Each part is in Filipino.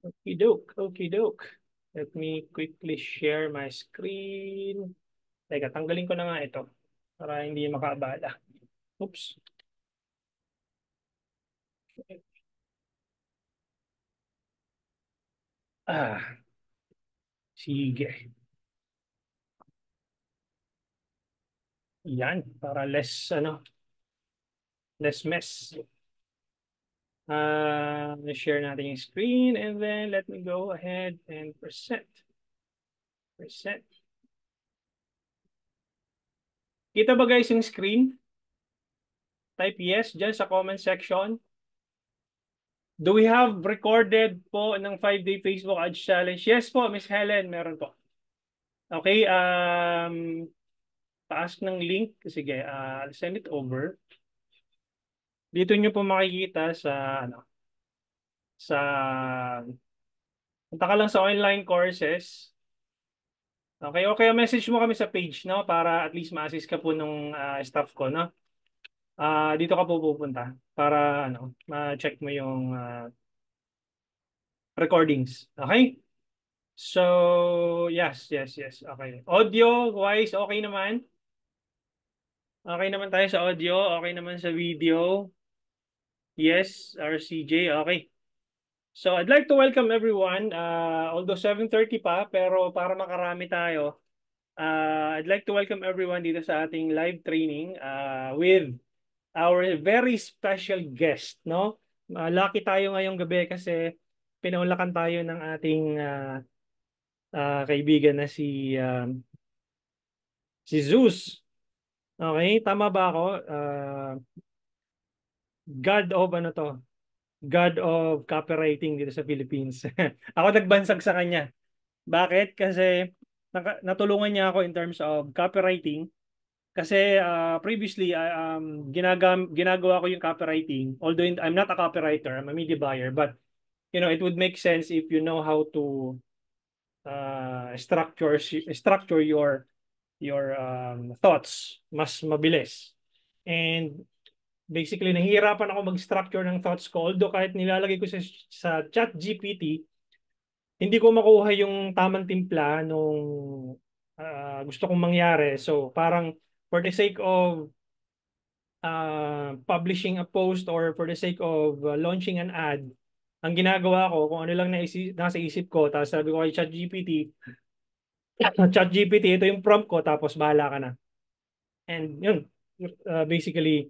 Okie doke, okie doke. Let me quickly share my screen. Teka, tanggalin ko na nga ito para hindi makaabala. Oops. Ah, sige. Yan, para less mess. Share natin yung screen and then let me go ahead and present. Present. Kita ba guys yung screen? Type yes dyan sa comment section. Do we have recorded po ng 5-day Facebook Ads Challenge? Yes po, Miss Helen, meron po. Okay, taas ng link. Sige, I'll send it over. Dito nyo po makikita sa, punta ka lang sa online courses. Okay, okay, message mo kami sa page, no? Para at least ma-assist ka po nung staff ko, no? Dito ka po pupunta para ma-check mo yung recordings. Okay? So, yes, yes, yes. Okay. Audio wise, okay naman. Okay naman tayo sa audio, okay naman sa video. Yes, RCJ, okay. So, I'd like to welcome everyone. Although 7:30 pa, pero para makarami tayo, I'd like to welcome everyone dito sa ating live training with our very special guest, no? Lucky tayo ngayong gabi kasi pinaunlakan tayo ng ating kaibigan na si Zeus. Okay, tama ba ako? God of ano to? God of copywriting dito sa Philippines. Ako nagbansag sa kanya. Bakit? Kasi natulungan niya ako in terms of copywriting. Kasi previously, ginagawa ko yung copywriting. Although I'm not a copywriter, I'm a media buyer. But, it would make sense if you know how to structure your thoughts mas mabilis. And basically, nahihirapan ako mag-structure ng thoughts ko. Although kahit nilalagay ko sa chat GPT, hindi ko makuha yung tamang timpla nung gusto kong mangyari. So parang for the sake of publishing a post or for the sake of launching an ad, ang ginagawa ko, kung ano lang nasa isip ko, tapos sabi ko kay ChatGPT, ChatGPT, ito yung prompt ko, tapos bahala ka na. And yun, basically,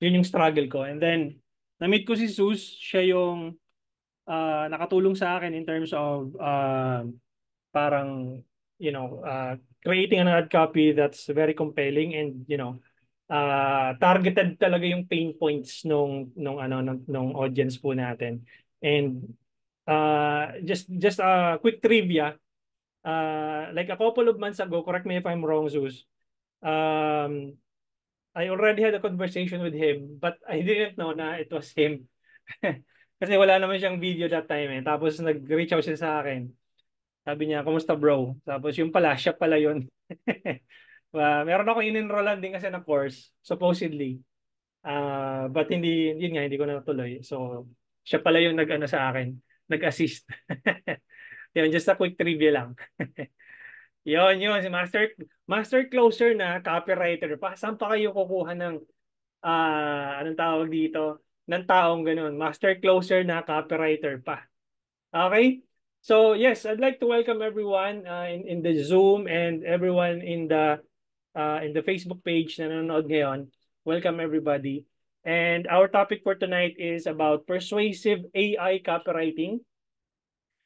yun yung struggle ko. And then, na-meet ko si Sus, siya yung nakatulong sa akin in terms of parang, creating an ad copy that's very compelling and, targeted talaga yung pain points nung audience po natin. And just a quick trivia, like a couple of months ago, correct me if I'm wrong, Zeus, um, I already had a conversation with him, but I didn't know na it was him. Kasi wala naman siyang video that time eh. Tapos nag-reach out siya sa akin. Sabi niya, "Kumusta bro?" Tapos yung pala, siya pala yun. Meron ako in-enrollan din kasi na course, supposedly. But yun nga, hindi ko natuloy. So, siya pala yung nag-ano sa akin, nag-assist. Yun, just a quick trivia lang. Yun, si Master Closer na copywriter pa. Saan pa kayo kukuha ng anong tawag dito? Ng taong ganun. Master Closer na copywriter pa. Okay? So, yes, I'd like to welcome everyone in the Zoom and everyone in the Facebook page na nanonood ngayon. Welcome everybody. And our topic for tonight is about persuasive AI copywriting.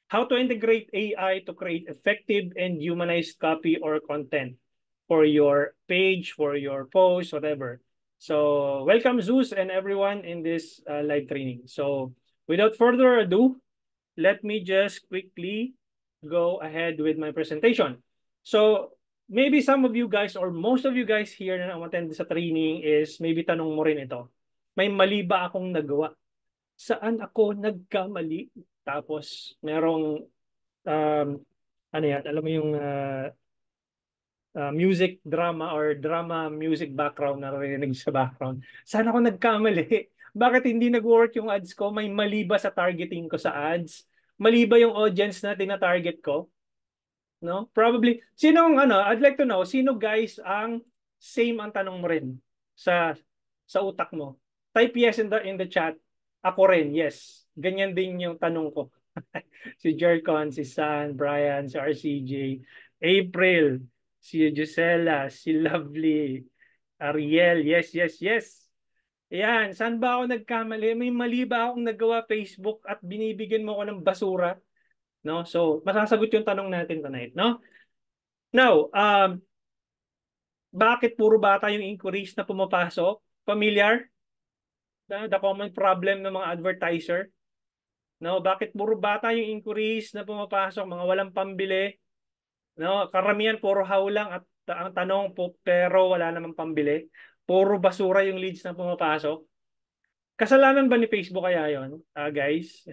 How to integrate AI to create effective and humanized copy or content for your page, for your post, whatever. So, welcome Zeus and everyone in this live training. So, without further ado, let me just quickly go ahead with my presentation. So, maybe some of you guys or most of you guys here na attend sa training is maybe tanong mo rin ito. May mali ba akong nagawa? Saan ako nagkamali? Tapos, merong, ano yan, alam mo yung music drama or drama music background na narinig sa background. Saan ako nagkamali? Bakit hindi nag-work yung ads ko? May mali ba sa targeting ko sa ads? Mali ba yung audience na tina-target ko? No? Probably. Sinong ano, I'd like to know, sino guys ang same ang tanong mo rin sa utak mo? Type yes in the chat. Ako rin, yes. Ganyan din yung tanong ko. Si Jercon, si San, Brian, si RCJ, April, si Gisela, si Lovely, Ariel, yes, yes, yes. Yan, saan ba ako nagkamali? May mali ba akong nagawa Facebook at binibigyan mo ako ng basura? No? So, masasagot yung tanong natin tonight, no? Now, bakit puro bata yung inquiries na pumapasok? Familiar? The common problem ng mga advertiser? No, bakit puro bata yung inquiries na pumapasok, mga walang pambili? No, karamihan puro how lang at ang tanong po pero wala namang pambili. Puro basura yung leads na pumapasok. Kasalanan ba ni Facebook kaya 'yon, guys?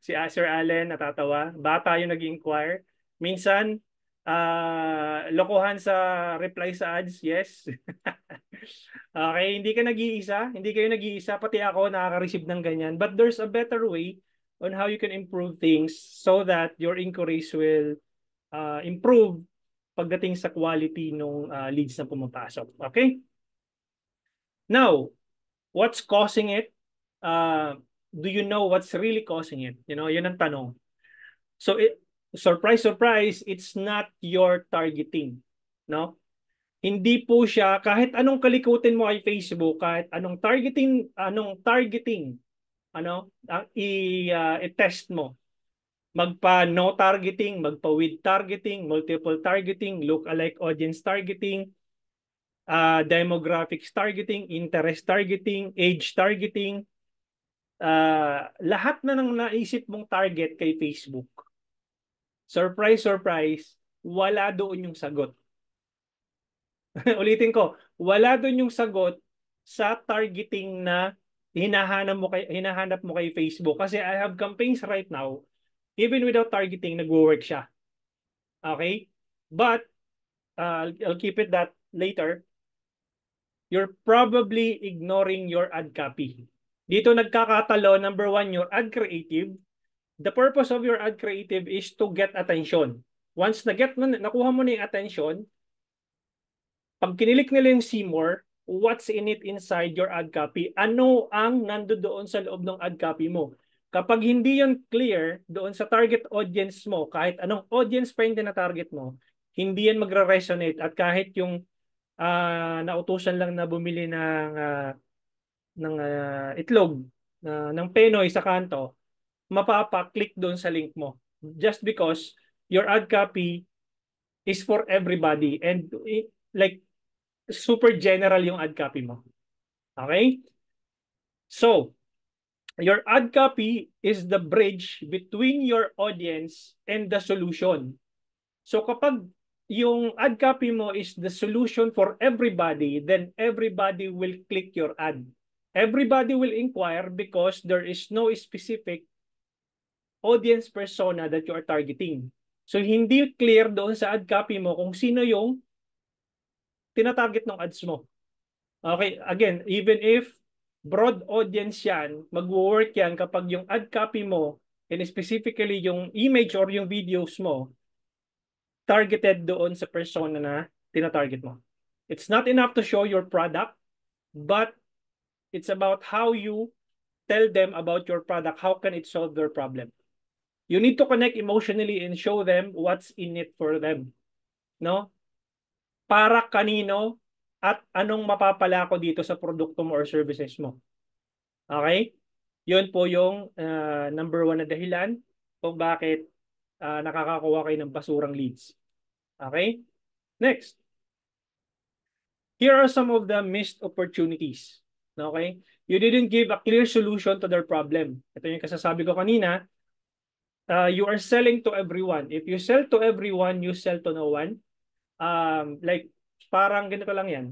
Si Sir Allen natatawa. Bata yung nag-inquire. Minsan lokohan sa reply sa ads, yes. Okay, hindi ka nag-iisa, hindi kayo nag-iisa, pati ako nakaka-receive ng ganyan. But there's a better way on how you can improve things so that your inquiries will improve pagdating sa quality ng leads na pumapasok. Okay? Now, what's causing it? Do you know what's really causing it? You know, yun ang tanong. So, surprise, surprise, it's not your targeting. No? Hindi po siya, kahit anong kalikutin mo kay Facebook, kahit anong targeting, i-test mo. Magpa no targeting, magpa with targeting, multiple targeting, look-alike audience targeting, demographics targeting, interest targeting, age targeting, lahat na ng naisip mong target kay Facebook. Surprise, surprise, wala doon yung sagot. Ulitin ko, wala doon yung sagot sa targeting na hinahanap mo kay Facebook. Kasi I have campaigns right now, even without targeting, nagwo-work siya. Okay? But, I'll keep it that later. You're probably ignoring your ad copy. Dito nagkakatalo, number one, your ad creative. The purpose of your ad creative is to get attention. Once nakuha mo na yung attention, pag kinilik nila yung see more, what's in it inside your ad copy? Ano ang nandoon sa loob ng ad copy mo? Kapag hindi yun clear doon sa target audience mo, kahit anong audience pa yung na-target mo, hindi yan magre-resonate at kahit yung nautusan lang na bumili ng itlog ng Penoy sa kanto, mapapa-click doon sa link mo. Just because your ad copy is for everybody and like super general yung ad copy mo. Okay? So, your ad copy is the bridge between your audience and the solution. So kapag yung ad copy mo is the solution for everybody, then everybody will click your ad. Everybody will inquire because there is no specific audience persona that you are targeting. So hindi clear doon sa ad copy mo kung sino yung tinatarget ng ads mo. Okay, again, even if broad audience yan, mag-work yan kapag yung ad copy mo and specifically yung image or yung videos mo targeted doon sa persona na tinatarget mo. It's not enough to show your product, but it's about how you tell them about your product. How can it solve their problem? You need to connect emotionally and show them what's in it for them. No? Para kanino at anong mapapala ko dito sa produkto mo or services mo. Okay? Yun po yung number one na dahilan kung bakit nakakakuha kayo ng basurang leads. Okay? Next. Here are some of the missed opportunities. Okay? You didn't give a clear solution to their problem. Ito yung kasasabi ko kanina. You are selling to everyone. If you sell to everyone, you sell to no one. Like, parang ganito lang yan.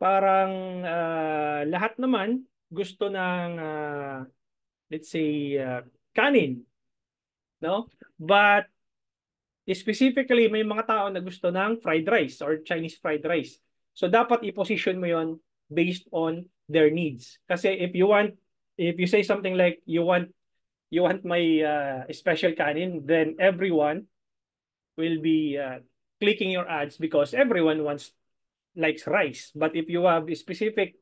Parang lahat naman gusto ng, let's say, kanin. No? But, specifically, may mga tao na gusto ng fried rice or Chinese fried rice. So dapat i-position mo yon based on their needs. Kasi if you say something like you want you want my special kanin, then everyone will be clicking your ads because everyone likes rice. But if you have a specific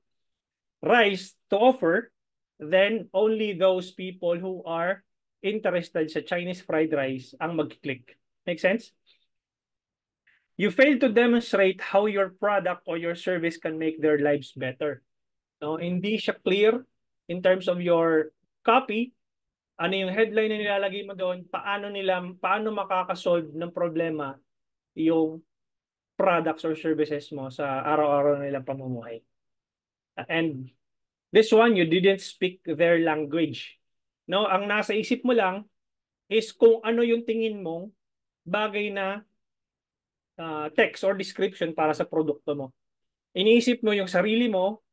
rice to offer, then only those people who are interested sa Chinese fried rice ang mag-click. Make sense? You fail to demonstrate how your product or your service can make their lives better. No, hindi siya clear in terms of your copy. Ano yung headline na nilalagay mo doon? Paano makakasolve ng problema yung products or services mo sa araw-araw na nilang pamumuhay. And this one, you didn't speak their language. No, ang nasa isip mo lang is kung ano yung tingin mong bagay na text or description para sa produkto mo. Iniisip mo yung sarili mo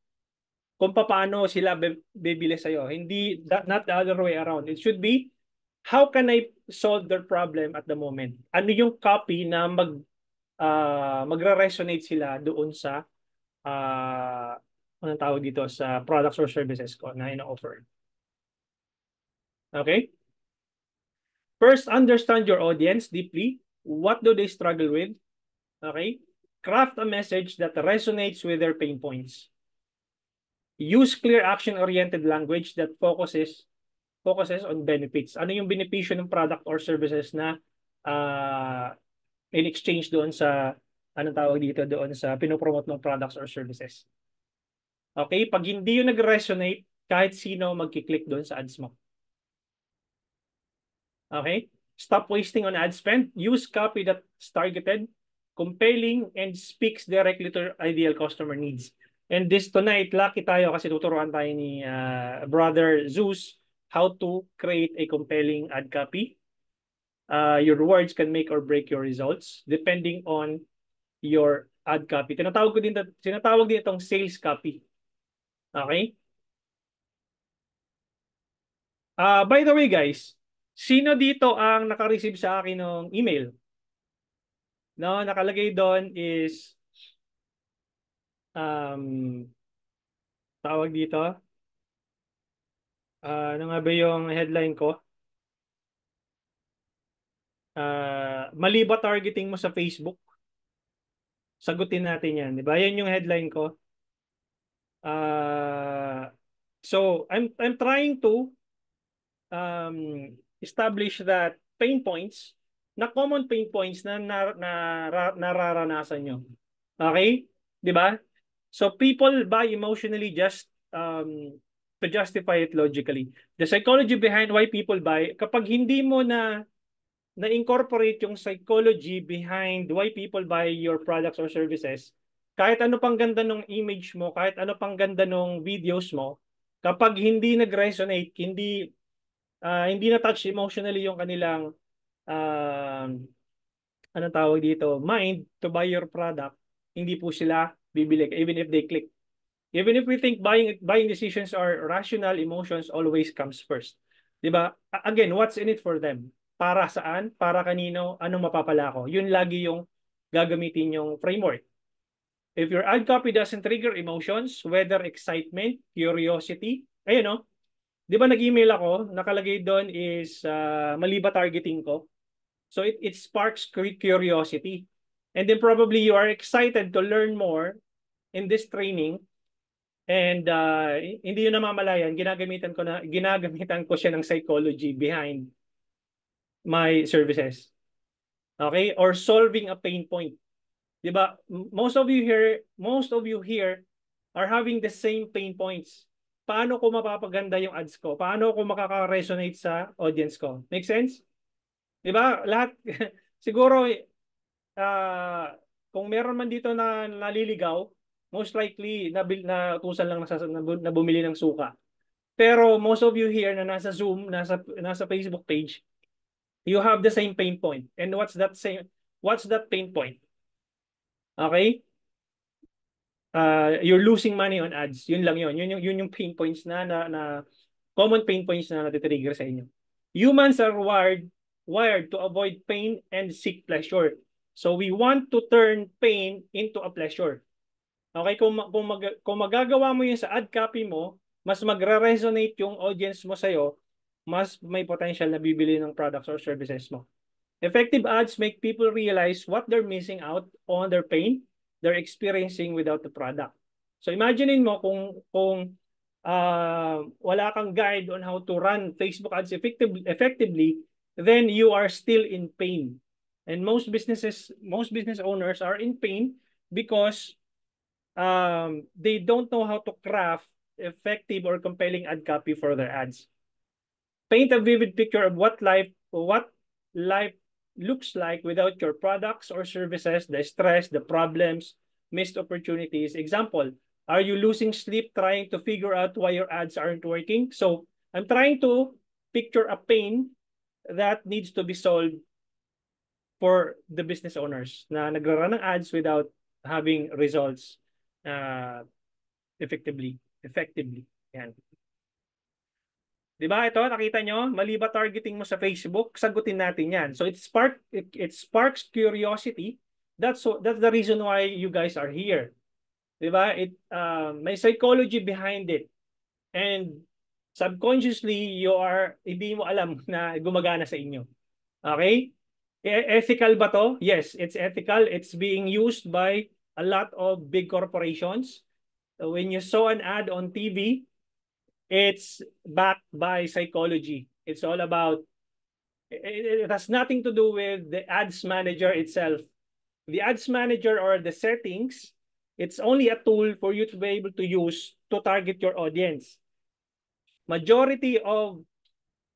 kung paano sila bibili sa'yo. Hindi, not the other way around. It should be, how can I solve their problem at the moment? Ano yung copy na magre-resonate sila doon sa anong tawag dito sa products or services ko na ina-offer. Okay? First, understand your audience deeply. What do they struggle with? Okay? Craft a message that resonates with their pain points. Use clear action-oriented language that focuses on benefits. Ano yung benepisyo ng product or services na in exchange doon sa anong tawag dito doon sa pinopromote ng products or services. Okay? Pag hindi yung nag-resonate, kahit sino magkiklik doon sa ads mo. Okay? Stop wasting on ad spend. Use copy that's targeted, compelling, and speaks directly to ideal customer needs. And this tonight, lucky tayo kasi tuturuan tayo ni Brother Zeus how to create a compelling ad copy. Your words can make or break your results depending on your ad copy. Tinatawag din itong sales copy. Okay? By the way, guys, sino dito ang naka-receive sa akin ng email? No, nakalagay doon is tawag dito. Ano nga ba yung headline ko? Mali ba targeting mo sa Facebook? Sagutin natin yan. Di ba? Yan yung headline ko. So, I'm trying to establish that pain points na common pain points na nararanasan nyo. Okay? Di ba? So people buy emotionally just to justify it logically. The psychology behind why people buy, kapag hindi mo na-incorporate yung psychology behind why people buy your products or services, kahit ano pang ganda ng image mo, kahit ano pang ganda ng videos mo, kapag hindi nag-resonate, hindi na-touch emotionally yung kanilang anong tawag dito, mind to buy your product, hindi po sila bibili even if they click. Even if we think buying decisions are rational, emotions always comes first. 'Di ba? Again, what's in it for them? Para saan? Para kanino? Anong mapapala ko? Yun lagi yung gagamitin yung framework. If your ad copy doesn't trigger emotions, whether excitement, curiosity, ayun no? 'Di ba nag-email ako, nakalagay doon is mali ba targeting ko? So it sparks curiosity. And then probably you are excited to learn more in this training. And hindi yun namamalayan, ginagamitan ko siya ng psychology behind my services. Okay? Or solving a pain point. 'Di ba? Most of you here are having the same pain points. Paano ko mapapaganda yung ads ko? Paano ko makaka-resonate sa audience ko? Make sense? 'Di ba? Lahat siguro kung meron man dito na naliligaw, most likely na utusan lang na bumili ng suka. Pero most of you here na nasa Zoom, nasa Facebook page, you have the same pain point. And what's that pain point? Okay? You're losing money on ads. Yun lang yun. Yun yung pain points na common pain points na natitrigger sa inyo. Humans are wired to avoid pain and seek pleasure. So we want to turn pain into a pleasure. Okay, kung magagawa mo yun sa ad copy mo, mas magre-resonate yung audience mo sa'yo mas may potential na bibili ng products or services mo. Effective ads make people realize what they're missing out on their pain they're experiencing without the product. So imaginein mo kung wala kang guide on how to run Facebook ads effectively, then you are still in pain. And most business owners are in pain because they don't know how to craft effective or compelling ad copy for their ads. Paint a vivid picture of what life looks like without your products or services, the stress, the problems, missed opportunities. Example, are you losing sleep trying to figure out why your ads aren't working? So I'm trying to picture a pain that needs to be solved for the business owners na nagrarun ng ads without having results effectively. Yan. Di ba? Ito, nakita nyo? Mali ba targeting mo sa Facebook? Sagutin natin yan. So it sparks curiosity. That's the reason why you guys are here. Di ba? May psychology behind it. And subconsciously, hindi mo alam na gumagana sa inyo. Okay? Ethical ba to? Yes, it's ethical. It's being used by a lot of big corporations. So when you saw an ad on TV, it's backed by psychology. It's all about, it has nothing to do with the ads manager itself. The ads manager or the settings, it's only a tool for you to be able to use to target your audience. Majority of,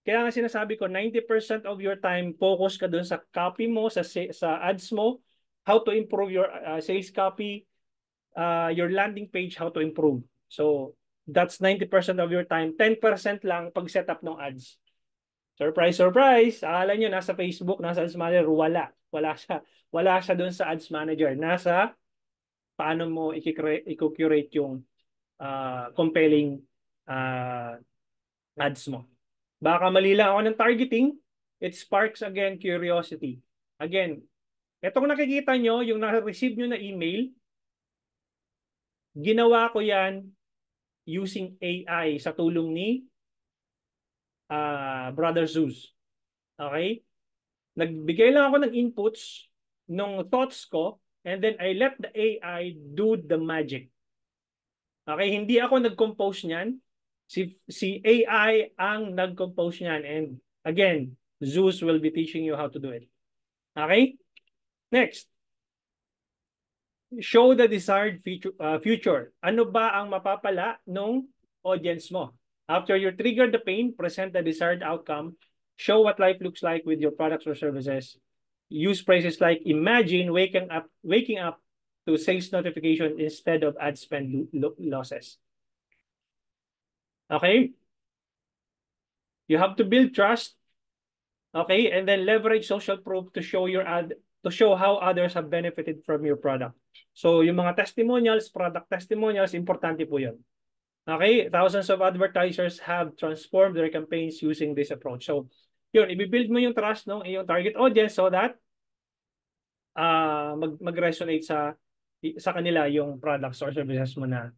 kaya nga sinasabi ko, 90% of your time, focus ka dun sa copy mo, sa ads mo, how to improve your sales copy, your landing page, how to improve. So, that's 90% of your time. 10% lang pag setup ng ads. Surprise, surprise! Akala nyo nasa Facebook, nasa ads manager, wala. Wala siya doon sa ads manager. Nasa paano mo i-curate yung compelling ads mo. Baka mali lang ako ng targeting. It sparks again curiosity. Again, etong nakikita nyo, yung na-receive nyo na email, ginawa ko yan using AI sa tulong ni Brother Zeus. Okay? Nagbigay lang ako ng inputs ng thoughts ko and then I let the AI do the magic. Okay? Hindi ako nag-compose niyan. Si AI ang nag-compose niyan. And again, Zeus will be teaching you how to do it. Okay? Next. Show the desired future. Ano ba ang mapapala nung audience mo? After you trigger the pain, present the desired outcome, show what life looks like with your products or services. Use phrases like imagine waking up to sales notification instead of ad spend losses. Okay? You have to build trust. Okay? And then leverage social proof to show how others have benefited from your product. So, yung mga testimonials, product testimonials, importante po yun. Okay? Thousands of advertisers have transformed their campaigns using this approach. So, yun, i-build mo yung trust ng iyong target audience so that mag-resonate sa kanila yung products or services mo na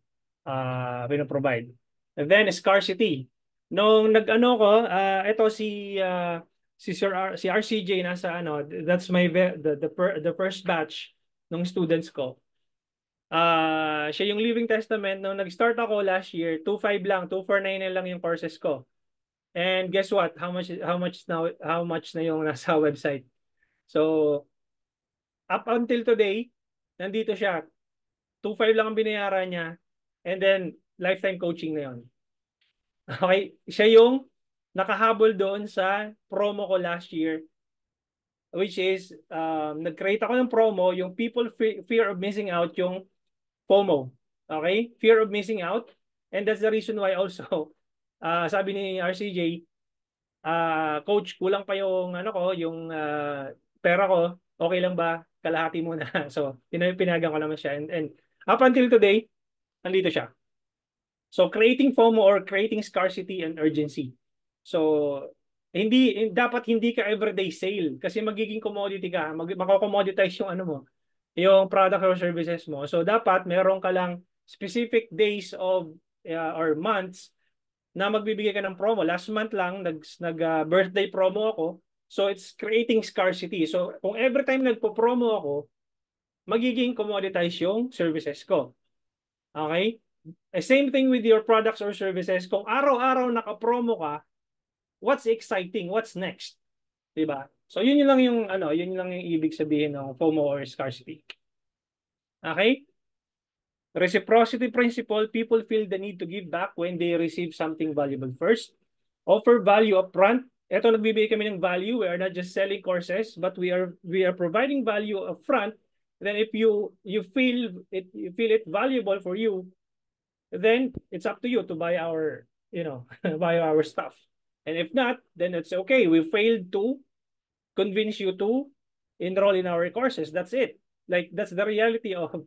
pinoprovide. And then, scarcity. Nung nag-ano ko, ito si RCJ nasa that's the first batch ng students ko. Siya yung Living Testament. Nung nag-start ako last year, 2.5 lang, 249 lang yung courses ko. And guess what? How much na yung nasa website. So up until today, nandito siya. 2.5 lang ang binayaran niya. And then lifetime coaching na yon. Okay, siya yung nakahabol doon sa promo ko last year, which is nag-create ako ng promo, yung people fear of missing out, yung FOMO. Okay? Fear of missing out. And that's the reason why also, sabi ni RCJ, coach, kulang pa yung yung pera ko, okay lang ba? Kalahati muna. So, pinayagan ko naman siya. And up until today, nandito siya. So, creating FOMO or creating scarcity and urgency. So, dapat hindi ka everyday sale kasi magiging commodity ka. Mako-commoditize yung yung product or services mo. So, dapat meron ka lang specific days of or months na magbibigay ka ng promo. Last month lang, birthday promo ako. So it's creating scarcity. So kung every time nagpo-promo ako, magiging commoditize yung services ko. Okay? Same thing with your products or services. Kung araw-araw naka-promo ka, what's exciting? What's next? Diba? So yun lang yung yun lang yung ibig sabihin ng FOMO or scarcity. Okay? Reciprocity principle, people feel the need to give back when they receive something valuable first. Offer value upfront. Ito, nagbibigay kami ng value. We are not just selling courses, but we are providing value upfront. Then if you feel it valuable for you, then it's up to you to buy our buy our stuff. And if not, then it's okay. We failed to convince you to enroll in our courses. That's it. Like that's the reality of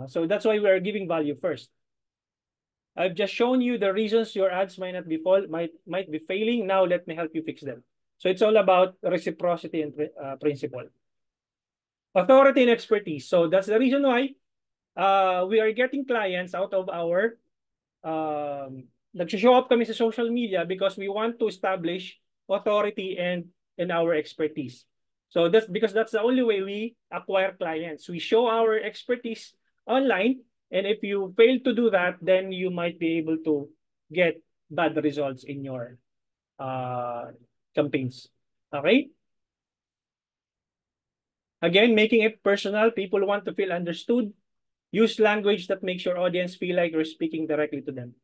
so that's why we are giving value first. I've just shown you the reasons your ads might not be might be failing. Now let me help you fix them. So it's all about reciprocity and principle. Authority and expertise. So that's the reason why we are getting clients out of our nag-show up kami sa social media because we want to establish authority and our expertise. So that's because that's the only way we acquire clients. We show our expertise online, and if you fail to do that, then you might be able to get bad results in your campaigns. Okay? Again, making it personal. People want to feel understood. Use language that makes your audience feel like you're speaking directly to them.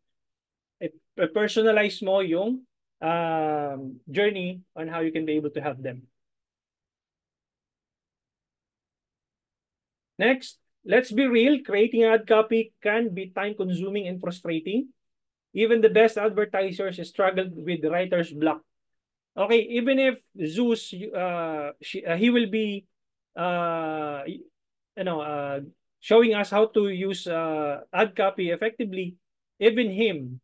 Personalize mo yung journey on how you can be able to help them. Next, let's be real. Creating ad copy can be time-consuming and frustrating. Even the best advertisers struggle with writer's block. Okay, even if Zeus, he will be, showing us how to use ad copy effectively. Even him,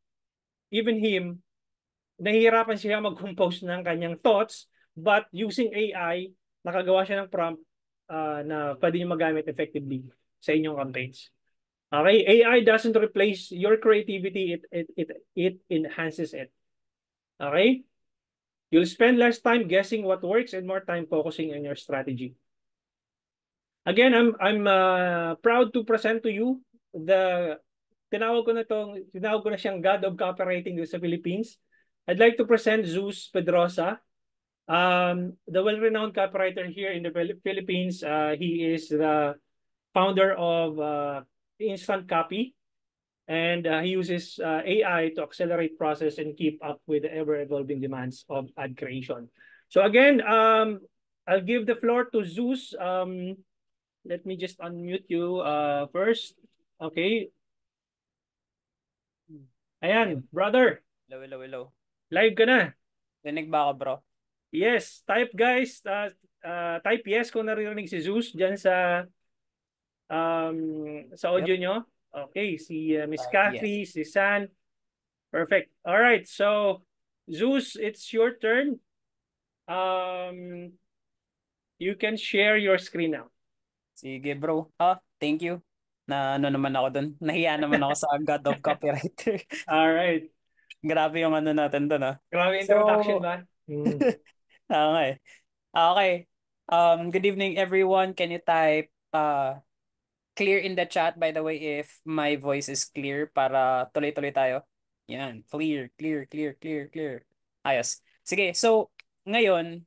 nahihirapan siya mag-compose ng kanyang thoughts, but using AI, nakagawa siya ng prompt na pwede nyo magamit effectively sa inyong campaigns. Okay, AI doesn't replace your creativity, it enhances it. Okay? You'll spend less time guessing what works and more time focusing on your strategy. Again, I'm proud to present to you the tinawag ko na siyang God of Copywriting sa Philippines. I'd like to present Zeus Pedrosa, the well-renowned copywriter here in the Philippines. He is the founder of Instant Copy, and he uses AI to accelerate process and keep up with the ever-evolving demands of ad creation. So again, I'll give the floor to Zeus. Let me just unmute you first. Okay. Ayan, brother. Hello. Live ka na. Rinig ba ako, bro? Yes, type guys. Type yes kung naririnig si Zeus dyan sa audio Yep. nyo. Okay, si Miss Yes. Cathy, si San. Perfect. All right, so Zeus, it's your turn. You can share your screen now. Sige, bro. Thank you. Na ano naman ako dun. Nahiya naman ako sa God of Copywriter. All right. Grabe yung ano natin dun, ah. Grabe So, introduction ba? Hmm. okay. Okay. Good evening, everyone. Can you type clear in the chat, by the way, if my voice is clear para tuloy-tuloy tayo? Yan. Clear. Ayos. Sige. So, ngayon,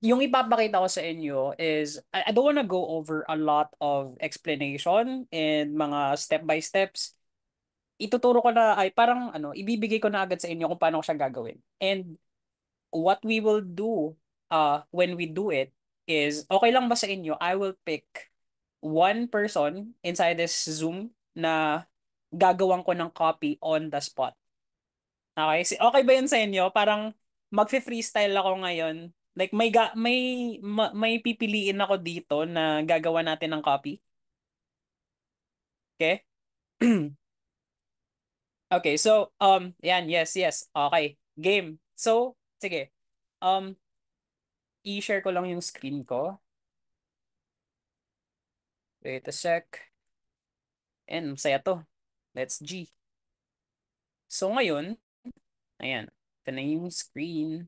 yung ipapakita ko sa inyo is I don't wanna go over a lot of explanation and mga step by steps. Ituturo ko na ay parang ibibigay ko na agad sa inyo kung paano ko siya gagawin. And what we will do when we do it is okay lang ba sa inyo? I will pick one person inside this Zoom na gagawan ko ng copy on the spot. Okay? Okay ba yun sa inyo? Parang magfe-freestyle ako ngayon. Like may pipiliin ako dito na gagawa natin ng copy. Okay? Okay, so yan, yes. Okay. Game. So, sige. Um i-share ko lang yung screen ko. Wait a sec. And saya to. Let's G. So ngayon, ayan, ito na yung screen.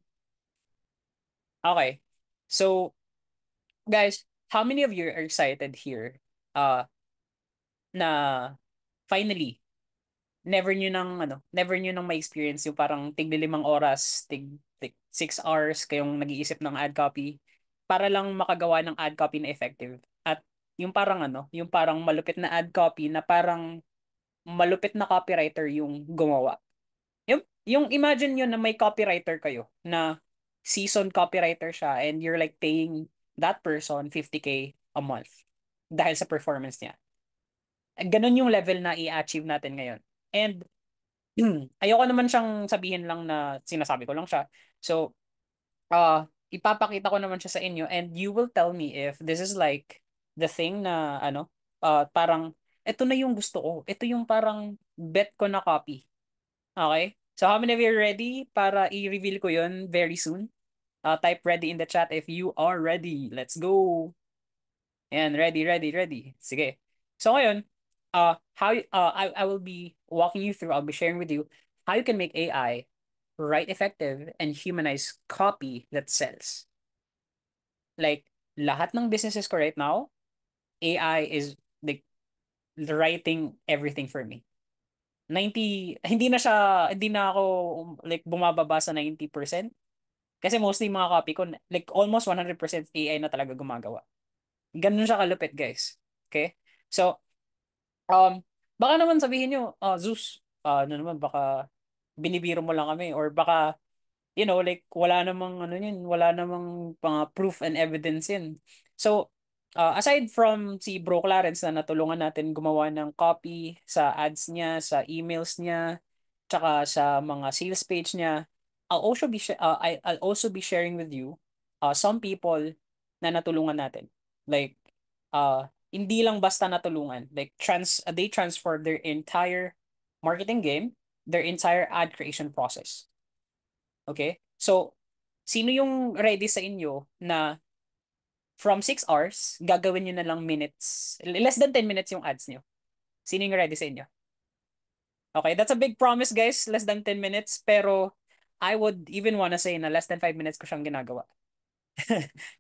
Okay. So, guys, how many of you are excited here uh na finally never nyo nang ma-experience yung parang tig 5 oras, tig 6 hours kayong nag-iisip ng ad copy para lang makagawa ng ad copy na effective. At yung parang malupit na ad copy na parang malupit na copywriter yung gumawa. Yung imagine nyo na may copywriter kayo na seasoned copywriter siya and you're like paying that person 50K a month dahil sa performance niya. Ganon yung level na i-achieve natin ngayon. And ayoko naman siyang sabihin lang na sinasabi ko lang siya. So, ipapakita ko naman siya sa inyo and you will tell me if this is like the thing na parang ito na yung gusto ko. Ito yung parang bet ko na copy. Okay? So how many of you are ready para i-reveal ko yun very soon? Type ready in the chat if you are ready. Let's go. Ayan, ready, ready, ready. Sige. So ngayon, I will be walking you through, I'll be sharing with you how you can make AI write effective and humanize copy that sells. Like, lahat ng businesses ko right now, AI is like writing everything for me. 90, hindi na ako like bumababa sa 90%. Kasi mostly mga copy ko, like almost 100% AI na talaga gumagawa. Ganun siya kalupit, guys. Okay? So, baka naman sabihin nyo, Zeus, ano naman, baka binibiro mo lang kami or baka like wala namang ano yun, wala namang proof and evidence yun. So, aside from si Bro Clarence na natulungan natin gumawa ng copy sa ads niya, sa emails niya, tsaka sa mga sales page niya, I'll also be sharing with you some people na natulungan natin. Like hindi lang basta natulungan, like they transformed their entire marketing game, their entire ad creation process. Okay? So, sino yung ready sa inyo na from 6 hours, gagawin nyo na lang minutes, less than 10 minutes yung ads nyo? Sino yung ready sa inyo? Okay, that's a big promise, guys. Less than 10 minutes. Pero, I would even wanna say na less than 5 minutes ko siyang ginagawa.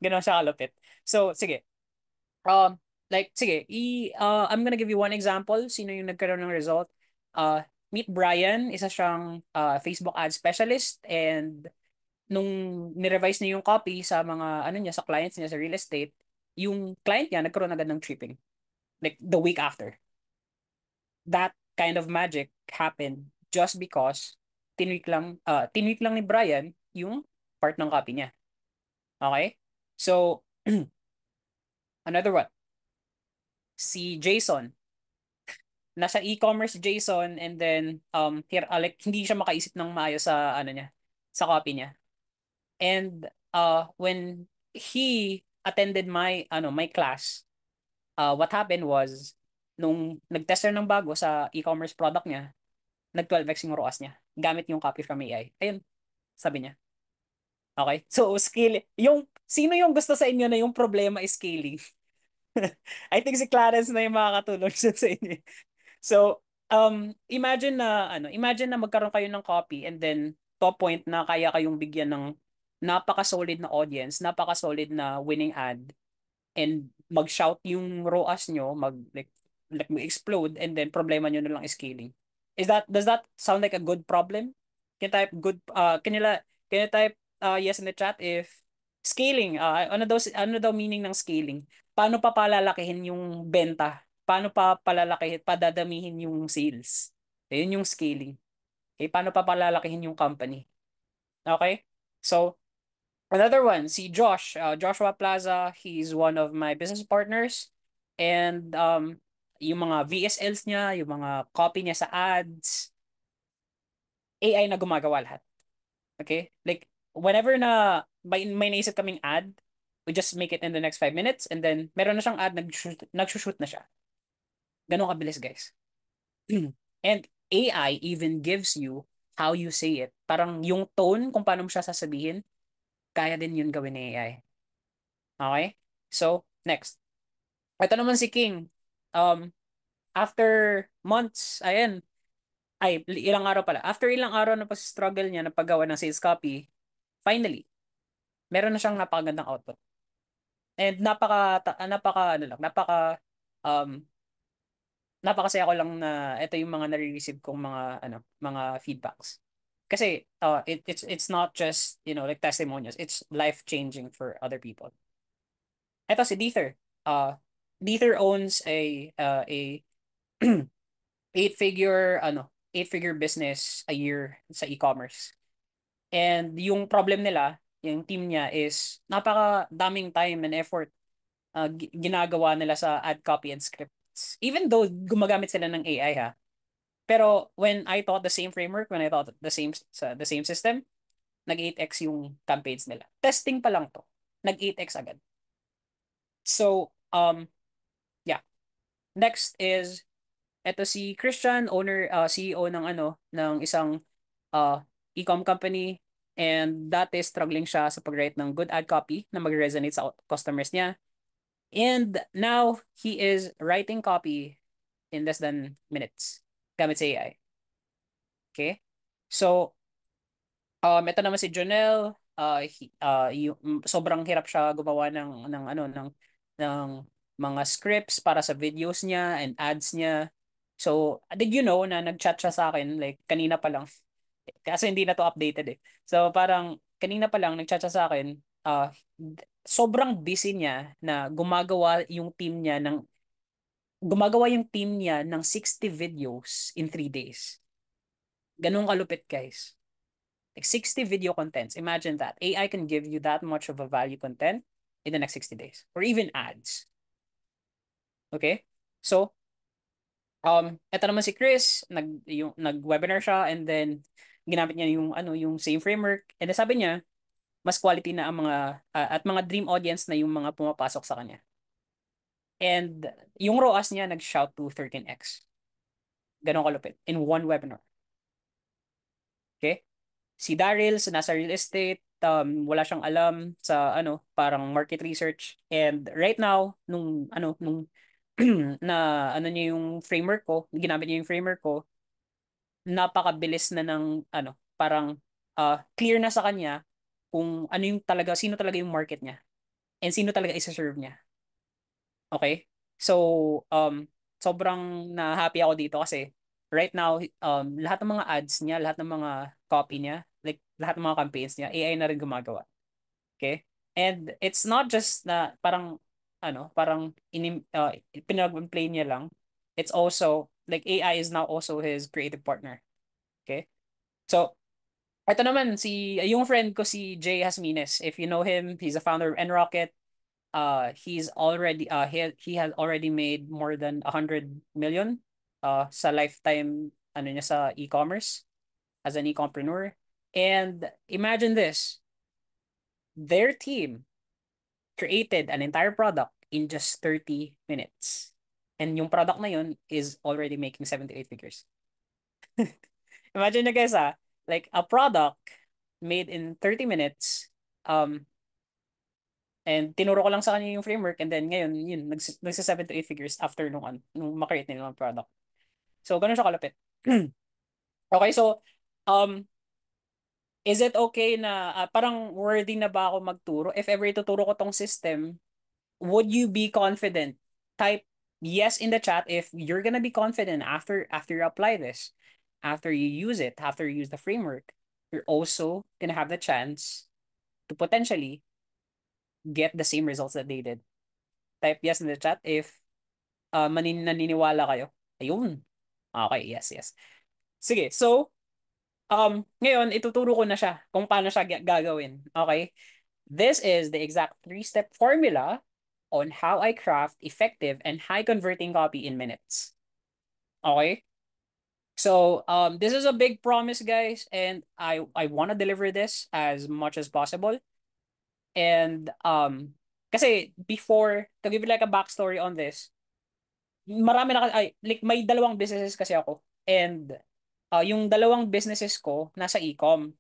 Ganon siya kalupit. So, sige. Um, sige, I'm gonna give you one example. Sino yung nagkaroon ng result? Meet Brian, isa siyang Facebook ad specialist and nung ni-revise niya yung copy sa mga ano niya sa clients niya sa real estate, yung client niya nagkaroon agad ng tripping like the week after. That kind of magic happened just because tinweak lang ni Brian yung part ng copy niya. Okay? So, another one. Si Jason, nasa e-commerce Jason and then like hindi siya makaisip ng maayos sa ano niya, sa copy niya. And when he attended my class, what happened was nung nag-tester ng bago sa e-commerce product niya, nag 12x yung ROAS niya gamit yung copy from AI. Ayun, sabi niya. Okay? So, sino yung gusto sa inyo na yung problema is scaling? I think si Clarence na yung makakatulong siya sa inyo. So, imagine na magkaroon kayo ng copy and then top point na kaya kayong bigyan ng napaka-solid na audience, napaka-solid na winning ad and mag-shout yung ROAS nyo, like mag-explode and then problema nyo na lang is scaling. Does that sound like a good problem? Can you type good can you type yes in the chat if scaling ano daw meaning ng scaling? Paano pa palalakihin yung benta? Paano pa palalakihin, padadamihin yung sales? Ayun yung scaling. Okay, paano pa palalakihin yung company? Okay? So, another one, si Josh, Joshua Plaza, he's one of my business partners. And yung mga VSLs niya, yung mga copy niya sa ads, AI na gumagawa lahat. Okay? Like, whenever na may naisip kaming ad, we just make it in the next 5 minutes and then meron na siyang ad, nagsushoot na siya. Ganun kabilis, guys. And AI even gives you how you say it. Parang yung tone kung paano mo siya sasabihin, kaya din yun gawin ni AI. Okay? So, next. Ito naman si King. Um, After months, ayan, ilang araw pala. After ilang araw na pag-struggle niya na paggawa ng sales copy, finally, meron na siyang napakagandang output. And ano lang, um, napakasaya ko lang na ito yung mga nare-receive kong mga feedbacks. Kasi it's not just, like testimonials, it's life-changing for other people. Ito si Deether. Deether owns a eight-figure business a year sa e-commerce. And yung problem nila, yung team niya is napaka daming time and effort ginagawa nila sa ad copy and scripts. Even though gumagamit sila ng AI ha. Pero when I taught the same framework, when I taught the same system, nag 8x yung campaigns nila. Testing pa lang to. Nag 8x agad. So, yeah. Next is eto si Christian, CEO ng isang uh, e-com company, and dati struggling siya sa pag-write ng good ad copy na mag-resonate sa customers niya. And now he is writing copy in less than minutes gamit sa AI. Okay? So, ito naman si Jonel, sobrang hirap siya gumawa ng mga scripts para sa videos niya and ads niya. So, did you know na nag-chat siya sa akin like kanina pa lang kasi hindi na to updated eh. So, parang kanina pa lang nag-chat siya sa akin, sobrang busy niya na gumagawa yung team niya ng 60 videos in 3 days. Ganun kalupit, guys. Like 60 video contents. Imagine that. AI can give you that much of a value content in the next 60 days. Or even ads. Okay? So, eto naman si Chris, nag-webinar siya and then ginamit niya yung same framework. And then sabi niya, mas quality na ang at mga dream audience na yung mga pumapasok sa kanya. And yung ROAS niya nag-shout to 13x. Ganon kalupit in one webinar. Okay? Si Daryl sa nasa real estate, wala siyang alam sa parang market research. And right now, nung na niya yung framework ko, ginamit niya yung framework ko, napakabilis na ng parang clear na sa kanya kung sino talaga yung market niya and sino talaga isa-serve niya. Okay? So, sobrang na-happy ako dito kasi right now, lahat ng mga ads niya, lahat ng mga copy niya, like lahat ng mga campaigns niya, AI na rin gumagawa. Okay? And it's not just na parang pinag-play niya lang. It's also like AI is now also his creative partner. Okay? So, ito naman yung friend ko si Jay Hasmines. If you know him, he's a founder of nRocket. He has already made more than 100 million sa lifetime niya sa e-commerce as an e-compreneur. And imagine this, their team created an entire product in just 30 minutes. And yung product na yun is already making 78 figures. Imagine na guys like a product made in 30 minutes, and tinuro ko lang sa kanya yung framework, and then ngayon yun nagsa 7 to 8 figures after nung makreate nila ng product. So ganun siya kalapit. Okay, so um is it okay na parang worthy na ba ako magturo? If ever ituturo ko tong system, would you be confident? Type yes in the chat if you're gonna be confident after you apply this, after you use it, after you use the framework. You're also gonna have the chance to potentially get the same results that they did. Type yes in the chat if naniniwala kayo. Ayun. Okay, yes, yes. Sige, so ngayon ituturo ko na siya kung paano siya gagawin. Okay? This is the exact 3-step formula on how I craft effective and high converting copy in minutes. Okay? So, this is a big promise, guys, and I want to deliver this as much as possible. And kasi before, to give you like a backstory on this, like may dalawang businesses kasi ako. And yung dalawang businesses ko nasa e-com.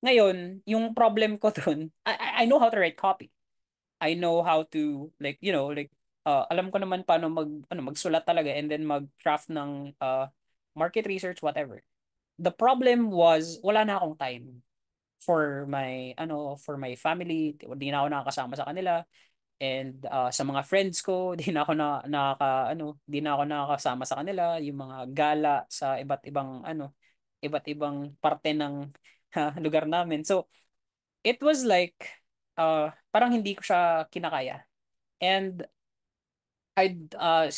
Ngayon, yung problem ko dun, I know how to write copy. I know how to alam ko naman paano magsulat talaga and then mag-craft ng market research, whatever. The problem was, wala na akong time for my family. Di na ako nakakasama sa kanila. And sa mga friends ko, di na ako nakakasama sa kanila, yung mga gala sa iba't ibang parte ng lugar namin. So, it was like parang hindi ko siya kinakaya. And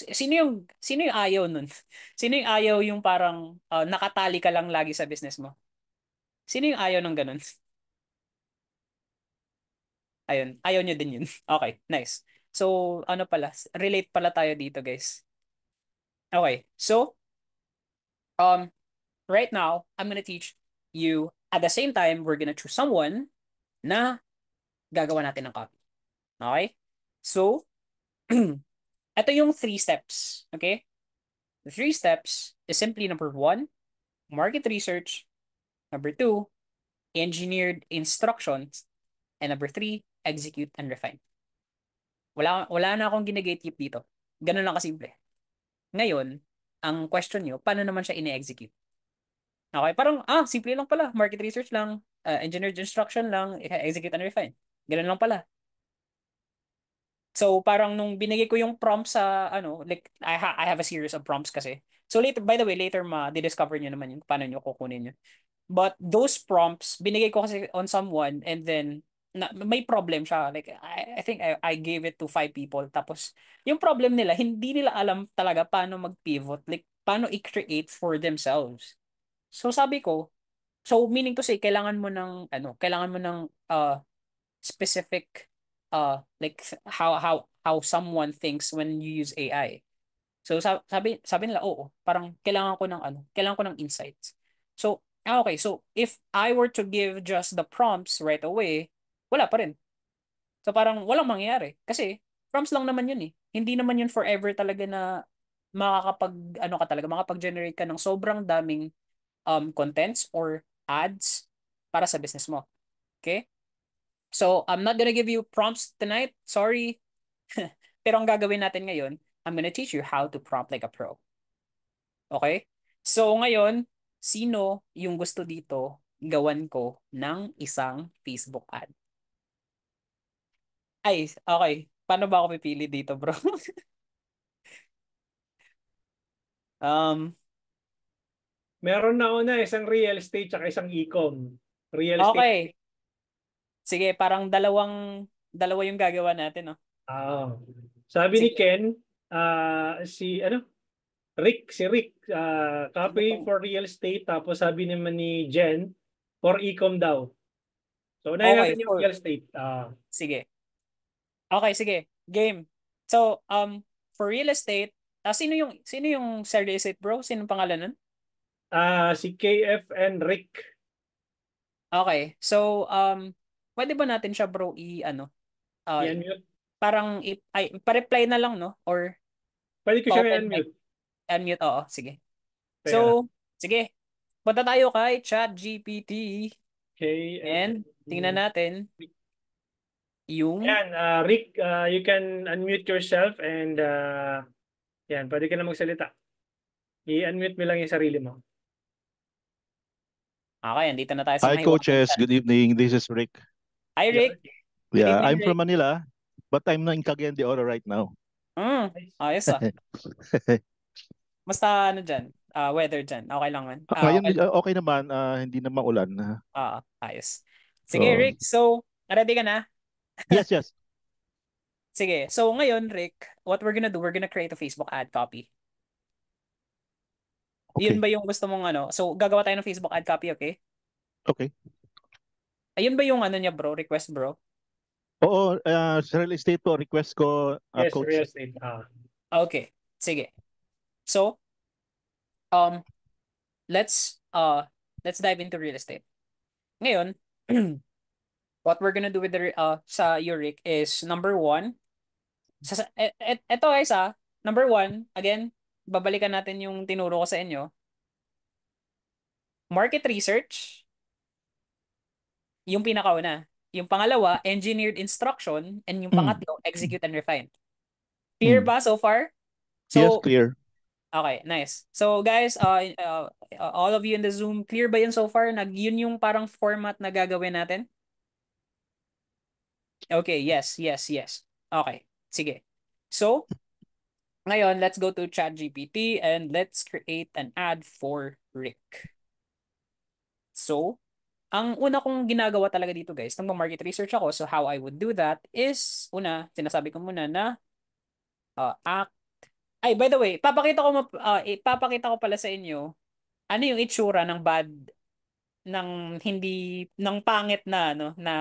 sino yung ayaw nun? Sino yung ayaw yung parang nakatali ka lang lagi sa business mo? Sino yung ayaw ng ganun? Ayun, ayaw nyo din yun. Okay, nice. So, ano pala, relate pala tayo dito, guys. Okay, so, um, right now, I'm gonna teach you, at the same time, we're gonna choose someone na gagawa natin ng copy. Okay? So, ito yung 3 steps. Okay? The 3 steps is simply number 1, market research. Number 2, engineered instructions. And number 3, execute and refine. Wala na akong gine-gatekeep dito. Ganun lang kasimple. Ngayon, ang question nyo, paano naman siya ine-execute? Okay, parang, simple lang pala. Market research lang, engineered instruction lang, execute and refine. Ganun lang pala. So, parang nung binigay ko yung prompt sa, like, I have a series of prompts kasi. So, later, by the way, later di-discover nyo naman yun, paano nyo kukunin yun. But those prompts, binigay ko kasi on someone and then may problem siya. Like, I think I gave it to 5 people. Tapos, yung problem nila, hindi nila alam talaga paano mag-pivot. Like, paano i-create for themselves. So, sabi ko, so meaning to say, kailangan mo ng specific, like, how someone thinks when you use AI. So sabi nila, oo, parang kailangan ko ng insights. So, okay, so if I were to give just the prompts right away, wala pa rin. So parang walang mangyayari kasi prompts lang naman yun eh. Hindi naman yun forever talaga na makakapag-generate ka ng sobrang daming contents or ads para sa business mo. Okay? So, I'm not gonna give you prompts tonight. Sorry. Pero ang gagawin natin ngayon, I'm gonna teach you how to prompt like a pro. Okay? So ngayon, sino yung gusto dito gawan ko ng isang Facebook ad? Ay, okay. Paano ba ako pipili dito, bro? um, Meron na una isang real estate tsaka isang e-com. Real estate. okay. Sige, parang dalawa yung gagawa natin, no? Ah. Sabi ni Sige. Ken, si Rick, Sino copy tong? for real estate, tapos sabi naman ni Jen, for e-com daw. So, unahin Okay, natin yung real estate. sige. Okay, sige. Game. So, for real estate, sino yung sa real estate, bro? Sino pangalan nun? Si KF and Rick. Okay. So, pwede ba natin siya, bro, uh, Yan yun. parang pa-reply na lang, no? Or Pwede ko siyang pa-open mic, i-unmute. unmute, oo, sige. Kaya, So, sige. Punta tayo kay ChatGPT KF and tingnan and natin Rick. yung Yan, Rick, you can unmute yourself and yan, pwede ka na magsalita. I-unmute mo lang yung sarili mo. okay, andito na tayo sa Hi, mahiwagang coaches. chat. Good evening. This is Rick. Hi, Rick. Good Yeah, evening, I'm Rick. from Manila, but I'm in Cagayan de Oro right now. Ayos ah. Basta dyan? Weather dyan. Okay lang man. Ngayon, Okay lang. okay naman. Hindi na maulan. Ayos. Sige, So, Rick. So, ready ka na? yes, yes. Sige. So, ngayon, Rick, what we're gonna do, we're gonna create a Facebook ad copy. Yun Okay. ba yung gusto mong ano? So, gagawa tayo ng Facebook ad copy, okay? Okay. Ayun ba yung ano niya, bro? Request, bro? Oo, sa real estate po, request ko, Yes, coach. real estate. Okay. Sige. So, um, let's dive into real estate. Ngayon, what we're gonna do with sa Uric is number 1. Eto guys number 1, again, babalikan natin yung tinuro ko sa inyo. Market research, yung pinakauna. Yung pangalawa, engineered instruction, and yung Mm. pangatlo, execute and refine. Clear ba so far? Yes, So, clear. Okay, nice. So guys, all of you in the Zoom, clear ba yun so far? Yun yung parang format na gagawin natin? Okay, yes, yes, yes. Okay, sige. So, ngayon, let's go to ChatGPT and let's create an ad for Rick. So, ang una kong ginagawa talaga dito guys, nang market research ako, so how I would do that is, una, sinasabi ko muna na act. Ay, by the way, ipapakita ko pala sa inyo ano yung itsura ng bad ng hindi ng pangit na na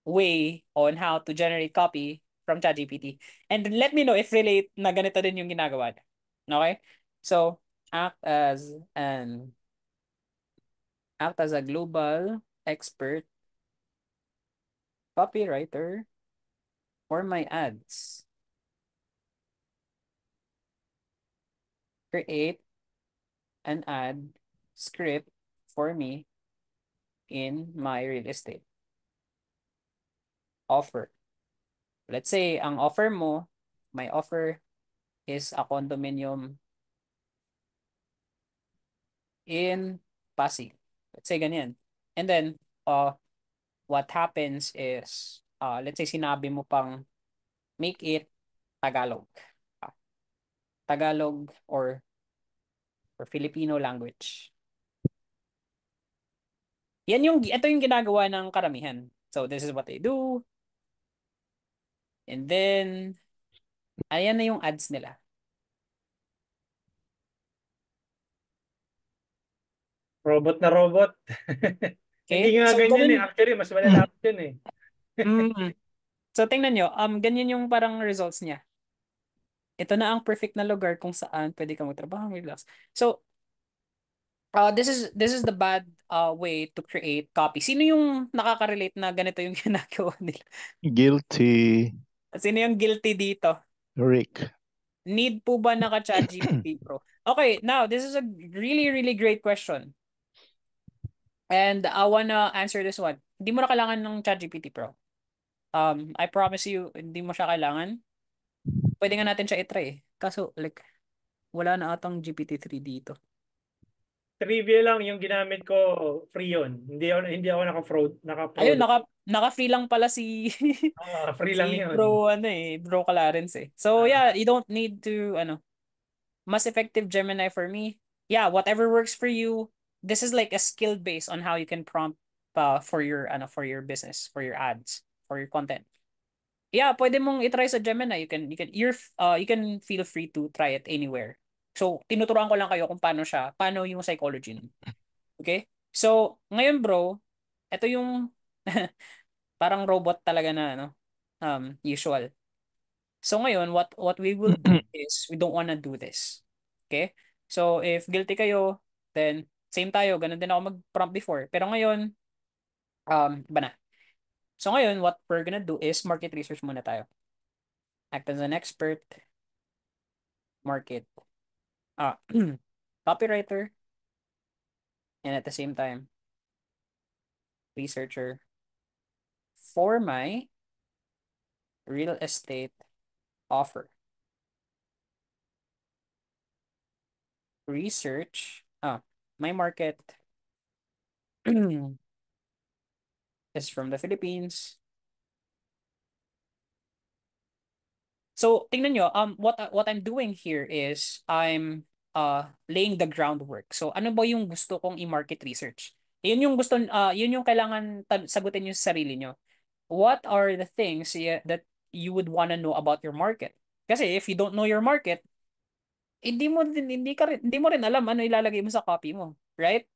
way on how to generate copy from ChatGPT. And let me know if relate na ganito din yung ginagawa niya. Okay? So, act as an act as a global expert copywriter for my ads. Create an ad script for me in my real estate offer. Let's say, ang offer mo, my offer is a condominium in Pasig. Let's say ganyan. And then, what happens is, let's say sinabi mo pang make it Tagalog. Tagalog or Filipino language. Ito yung ginagawa ng karamihan. So, this is what they do. And then, ayan na yung ads nila. Robot na robot. Okay? Hindi nga So, ganyan ganun. Actually, mas malalapit yun eh. So, tingnan nyo. Ganyan yung parang results niya. Ito na ang perfect na lugar kung saan pwede kang magtrabaho, relax. So, this is the bad way to create copy. Sino yung nakaka-relate na ganito yung ginagawa nila? Guilty, Sino yung guilty dito? Rick. Need po ba naka-ChatGPT Pro? Okay, now this is a really really great question. And I wanna answer this one. Hindi mo na kailangan ng ChatGPT Pro. I promise you, hindi mo siya kailangan. Pwede nga natin siya i-try eh. Kaso like wala na atang GPT-3 dito. Trivia lang yung ginamit ko, free yun. Hindi ako naka-pro. Ayun, naka-free lang pala si Free lang si yun. Bro Clarence eh. So yeah, you don't need to mas effective Gemini for me. Yeah, whatever works for you. This is like a skill base on how you can prompt for your business, for your ads, for your content. Yeah, pwede mong i-try sa Gemini. You can feel free to try it anywhere. So, tinuturuan ko lang kayo kung paano yung psychology nun. Okay? So, ngayon bro, ito yung parang robot talaga na usual. So ngayon, what we will do is we don't wanna do this. Okay? So if guilty kayo, then same tayo, ganun din ako mag-prompt before. Pero ngayon, iba na. So ngayon, what we're gonna do is market research muna tayo. Act as an expert, market, copywriter, and at the same time, researcher for my real estate offer. Research, my market is from the Philippines. So, tingnan nyo, what I'm doing here is I'm laying the groundwork. So, ano ba yung gusto kong i-market research? Yun yung kailangan sagutin nyo sa sarili nyo. What are the things that you would want to know about your market? Kasi if you don't know your market, hindi mo rin alam ano ilalagay mo sa copy mo, right?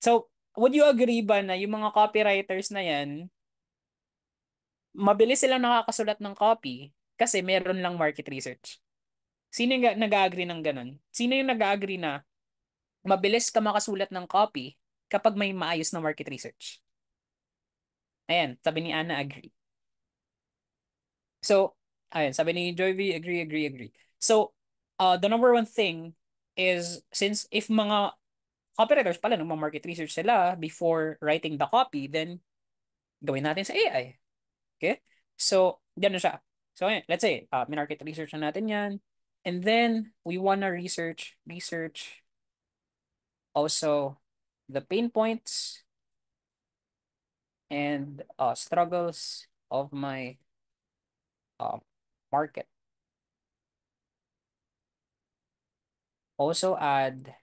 So, would you agree ba na yung mga copywriters na yan, mabilis silang nakakasulat ng copy kasi meron lang market research? Sino yung nag-agree ng ganun? Sino yung nag-agree na mabilis ka makasulat ng copy kapag may maayos na market research? Ayan, sabi ni Ana, agree. So, ayan, sabi ni Joy V, agree, agree, agree. So, the number one thing is, since if mga copywriters pala nung mga market research sila before writing the copy, then gawin natin sa AI. Okay? So, gano'n siya. So, ayan, let's say, market research na natin yan. And then we wanna research also the pain points and struggles of my market. Also add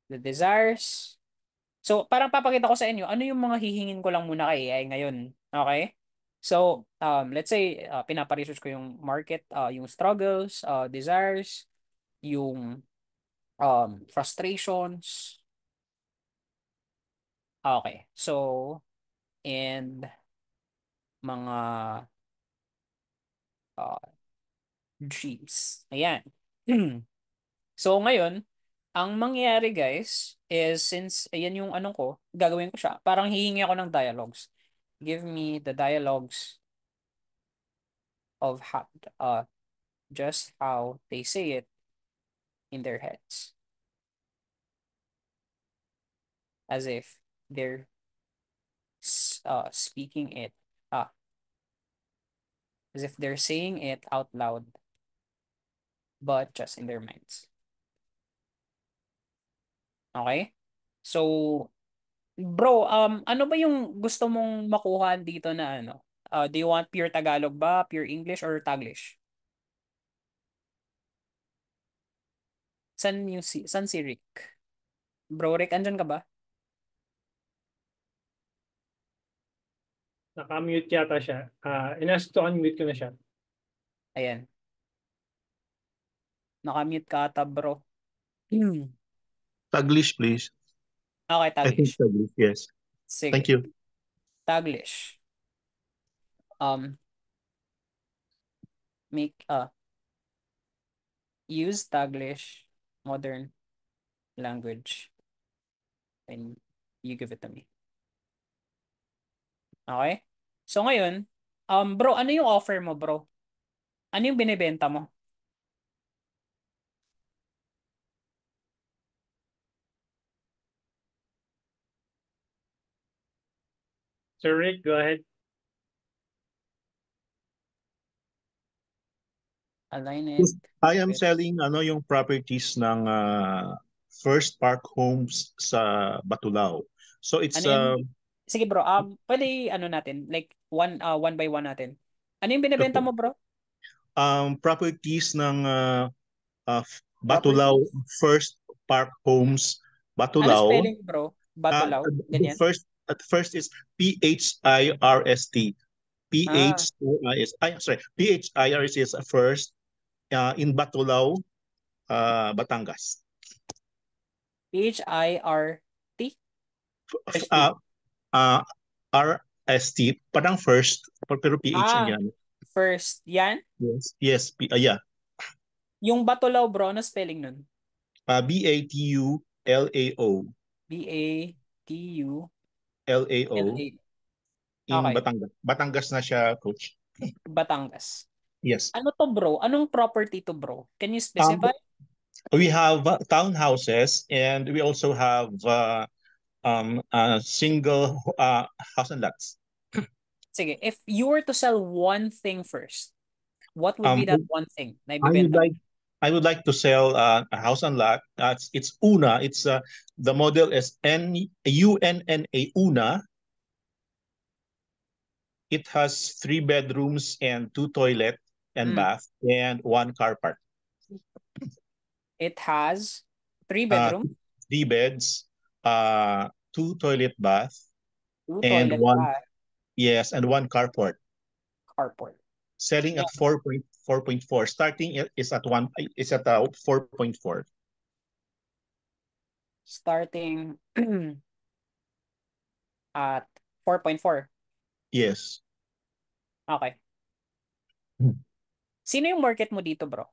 the desires. So parang papakita ko sa inyo ano yung mga hihingin ko lang muna kay AI ngayon. Okay? So let's say pinapa-research ko yung market, yung struggles, desires, yung frustrations. Okay. So and mga dreams. Ayan. So ngayon, ang mangyayari guys is since ayan yung ano ko, gagawin ko siya. Parang hihingi ako ng dialogues. Give me the dialogues of how, just how they say it in their heads. As if they're speaking it, as if they're saying it out loud, but just in their minds. Okay? So, bro, ano ba yung gusto mong makuha dito na ano? Do you want pure Tagalog ba, pure English, or Taglish? San si Rick? Bro, Rick, andyan ka ba? Naka-mute yata siya. Inask to unmute ko na siya. Ayan. Naka-mute ka ata, bro. Taglish, please. Okay, I think Taglish. Taglish, yes. Sige. Thank you. Taglish. Make use Taglish modern language when you give it to me. Okay? So ngayon, bro, ano yung offer mo, bro? Ano yung binibenta mo? Sir Rick, go ahead. Align Yes, it. I am with- selling yung properties ng First Park Homes sa Batulao. So it's Ano yun? Sige, bro. Pwede ano natin, like one by one natin. Ano yung binibenta okay. mo, bro? Properties ng Batulao First Park Homes Ano Batulao. spelling, bro? Batulaw? Ganyan? At first is PHIRST. PHIRST is first in Batulao, Batangas. PHIRT? RST, parang first, pero PH yan. First. Yan? Yes, yeah. Yung Batulaw, bro, ano spelling nun? BATULAO. BATU. LAO. In Okay. Batangas. Batangas na siya, coach. Batangas. Yes. Ano to, bro? Anong property to, bro? Can you specify? We have townhouses and we also have single house and lots. Sige, if you were to sell one thing first, what would be that one thing na ibibenta? I would like to sell a house and lot. It's Una. It's the model is UNNA Una. It has 3 bedrooms and 2 toilet and bath and 1 car park. It has 3 bedrooms, 3 beds, 2 toilet bath, 2 and toilet 1 bath, and 1 carport. carport. Selling at 4.4. Starting is at 4.4. Starting at 4.4. Yes. Okay. Sino yung market mo dito, bro?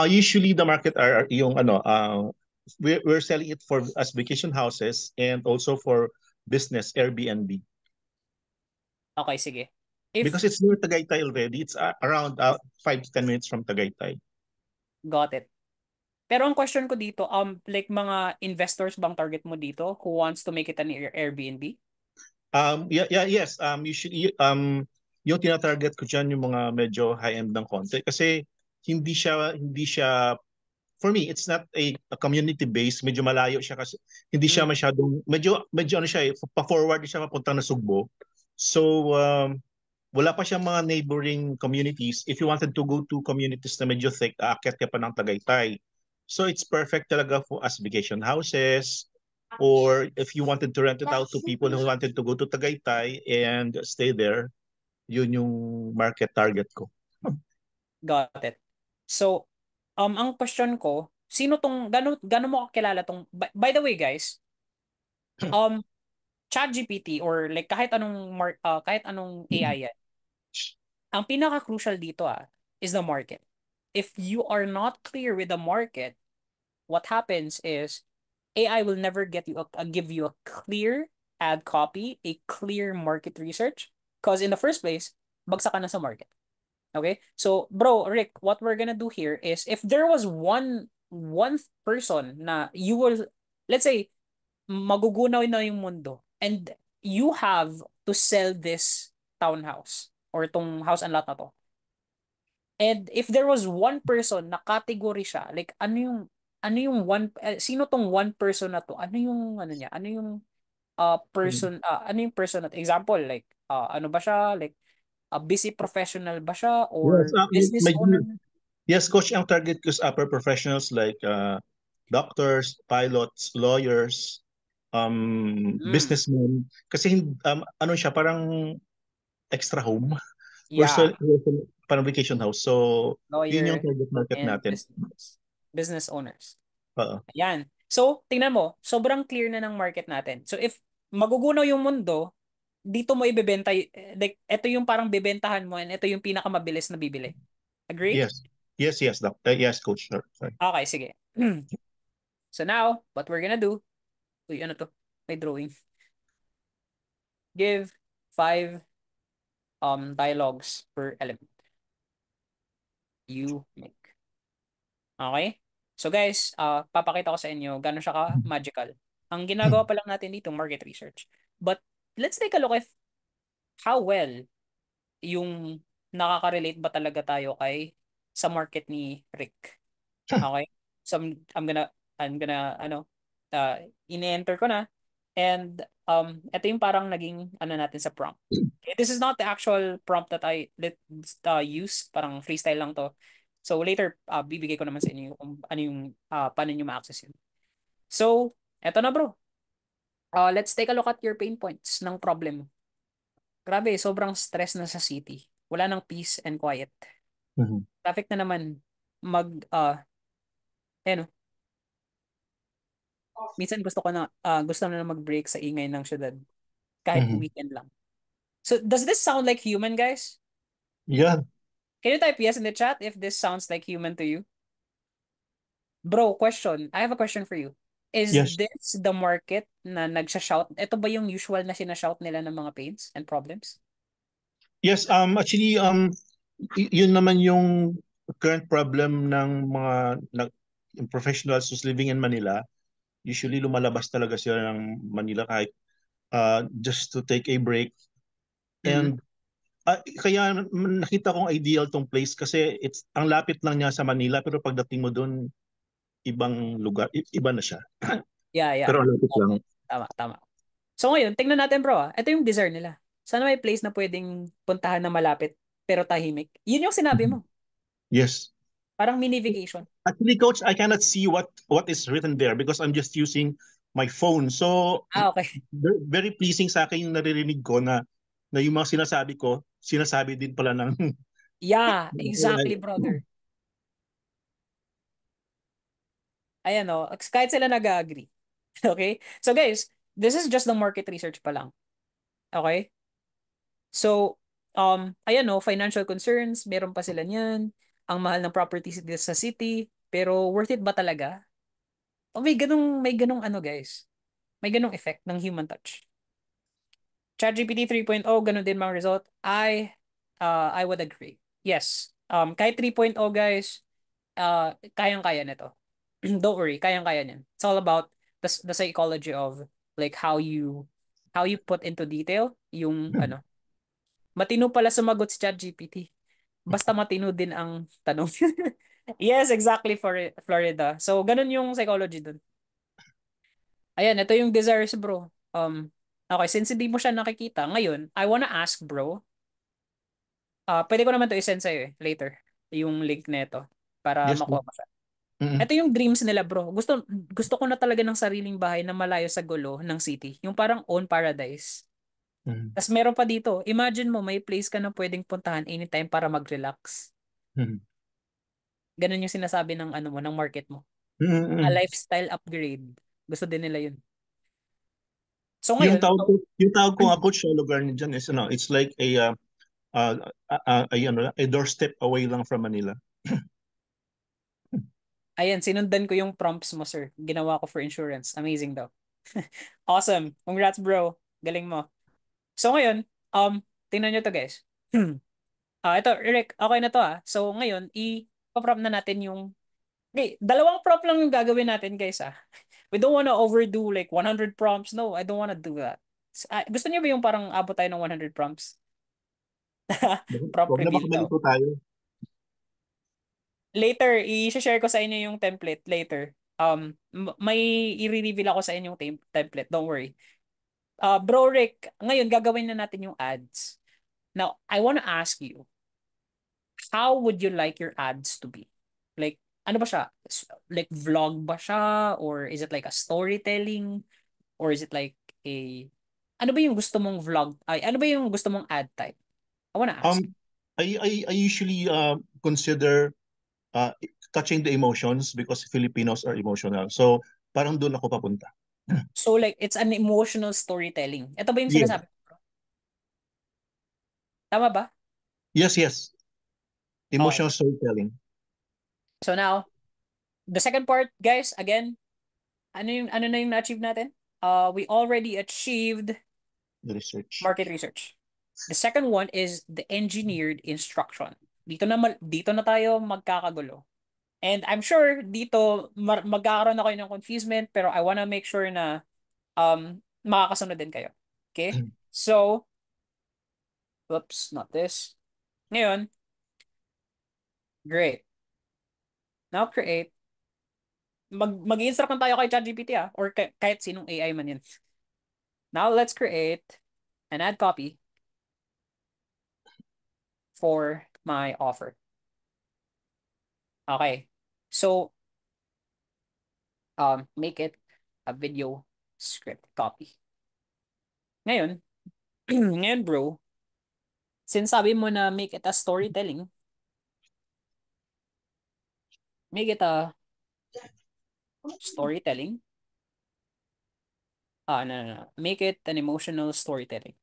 Usually the market are yung we're selling it for as vacation houses and also for business Airbnb. Okay, sige. Because it's near Tagaytay already. It's around 5 to 10 minutes from Tagaytay. Got it. Pero ang question ko dito, like mga investors bang target mo dito who wants to make it an Airbnb? Yes. Usually yung tinatarget ko dyan yung mga medyo high-end ng konti. Kasi hindi siya for me, it's not a community based, medyo malayo siya kasi hindi siya Mm. masyadong medyo ano siya pa-forward siya papunta na Sugbo. So wala pa siyang mga neighboring communities. If you wanted to go to communities na medyo thick, aakyat ka pa ng Tagaytay. So it's perfect talaga for as vacation houses, or if you wanted to rent it out to people who wanted to go to Tagaytay and stay there, yun yung market target ko. Got it. So, ang question ko, sino tong, gano mo kakilala tong, by the way guys, ChatGPT or like kahit anong AI yan, ang pinaka-crucial dito is the market. If you are not clear with the market, what happens is AI will never give you a clear ad copy, a clear market research, because in the first place, bagsak ka na sa market. Okay? So, bro, Rick, what we're gonna do here is if there was one person na you will, let's say, magugunaw na yung mundo and you have to sell this townhouse or tong house and lot na to. And if there was one person na category siya, like sino tong one person na to? Ano yung ano niya? Ano yung person na to? Example, like ano ba siya? Like a busy professional ba siya Yes, or business owner? yes, coach, ang target ko is upper professionals like doctors, pilots, lawyers, businessmen. Kasi ano siya, parang extra home. Yeah, Parang vacation house. So, yun yung lawyer target market and natin. business owners. Oo. Ayan. So, tingnan mo, sobrang clear na ng market natin. So, if magugunaw yung mundo, dito mo ibebenta, like, ito yung parang bibentahan mo and ito yung pinakamabilis na bibili. Agree? Yes. Yes, doc. Yes, coach. Sorry. Okay, sige. So now, what we're gonna do, uy, ano to? May drawing. Give 5 dialogues per element you make. Okay? So guys, papakita ko sa inyo gano'n siya ka-magical. Ang ginagawa pa lang natin dito, market research. But let's take a look at how well yung nakaka-relate ba talaga tayo sa market ni Rick. Okay? So I'm gonna ini-enter ko na and ito yung parang naging ano natin sa prompt. Okay, this is not the actual prompt that I use, parang freestyle lang to. So later bibigay ko naman sa inyo kung ano yung paano niyo ma-access yun. So, eto na bro. Let's take a look at your pain points ng problem. Grabe, sobrang stress na sa city. Wala nang peace and quiet. Mhm. Traffic na naman. Ano, minsan gusto na mag-break sa ingay ng syudad kahit Mhm. weekend lang. So, does this sound like human, guys? Yeah. Can you type yes in the chat if this sounds like human to you? Bro, question. I have a question for you. Is Yes. this the market na nagsha-shout? Ito ba yung usual na sinashout nila ng mga pains and problems? Yes, actually yun naman yung current problem ng yung professionals who's living in Manila. Usually lumalabas talaga sila ng Manila kahit just to take a break. And kaya nakita kong ideal tong place kasi ang lapit lang niya sa Manila pero pagdating mo doon ibang lugar, iba na siya. Yeah. Pero ang lapit lang. Tama. So ngayon, tingnan natin bro. Ito yung desire nila. Sana may place na pwedeng puntahan na malapit pero tahimik. Yun yung sinabi mo. Yes. Parang mini vacation. Actually, coach, I cannot see what is written there because I'm just using my phone. So, Okay. very pleasing sa akin yung naririnig ko na yung mga sinasabi ko, sinasabi din pala ng Yeah, exactly, brother. Ayan o, kahit sila nag-agree. Okay? So guys, this is just the market research pa lang. Okay? So, ayan o, financial concerns, meron pa sila niyan. Ang mahal ng properties dito sa city, pero worth it ba talaga? O may ganong ano guys. May ganong effect ng human touch. ChatGPT 3.0, ganun din mga result. I would agree. Yes. Kahit 3.0 guys, kayang-kaya nito. Don't worry, kayang-kaya niyan. It's all about the psychology of like how you put into detail yung ano. Matino pala sumagot si ChatGPT. basta matino din ang tanong. Yes, exactly, Florida. So, ganun yung psychology dun. Ayan, ito yung desires, bro. Okay, since hindi mo siya nakikita, ngayon, I wanna ask, bro. Pwede ko naman to i-send sa'yo later. Yung link nito para Yes, makuha bro. mo siya. Mm-mm. Ito yung dreams nila, bro. Gusto ko na talaga ng sariling bahay na malayo sa gulo ng city. Yung parang own paradise. Mm-mm. Tapos meron pa dito. Imagine mo, may place ka na pwedeng puntahan anytime para mag-relax. Mm-mm. Ganun yung sinasabi ng ano mo, ng market mo. A Mm-mm. lifestyle upgrade. Gusto din nila yun. So Yung ngayon, tawag ko nga coach sa lugar niyo dyan is it's like a doorstep away lang from Manila. ayan, sinundan ko yung prompts mo, sir. Ginawa ko for insurance. Amazing daw. Awesome. Congrats, bro. Galing mo. So ngayon, tingnan nyo to, guys. Ito, Rick, okay na to ah. So ngayon, i-prompt na natin yung. Okay, dalawang prompt lang yung gagawin natin, guys ah. We don't wanna overdo like 100 prompts. No, I don't wanna do that. Gusto niyo ba yung parang abot tayo ng 100 prompts? Prompt Huwag na reveal daw. makamalito tayo. Later, i-share ko sa inyo yung template later. May i-reveal ako sa inyo yung template. Don't worry. Bro Rick, ngayon gagawin na natin yung ads. Now, I wanna ask you, how would you like your ads to be? Like, ano ba siya? Like vlog ba siya? Or is it like a storytelling? Or is it like a... Ano ba yung gusto mong vlog? Ay, ano ba yung gusto mong ad type? I wanna ask. Um, I usually consider uh, touching the emotions because Filipinos are emotional. So parang doon ako papunta. So like, it's an emotional storytelling. Ito ba yung Yes, sinasabi ko? Tama ba? yes. Okay. Emotional storytelling. So now, the second part, guys, again, ano na yung na-achieve natin? We already achieved The research. market research. The second one is the engineered instruction. Dito na tayo magkakagulo. And I'm sure dito magkakaroon na kayo ng confusement, pero I wanna make sure na makakasunod din kayo. Okay? So, oops, not this. Ngayon, great. Now create. Mag-instruct lang tayo kay ChatGPT or kahit sinong AI man yan. Now let's create an ad copy for my offer. Okay. So, make it a video script copy. Ngayon, ngayon bro, since sabi mo na make it a storytelling, make it a storytelling. No. Make it an emotional storytelling.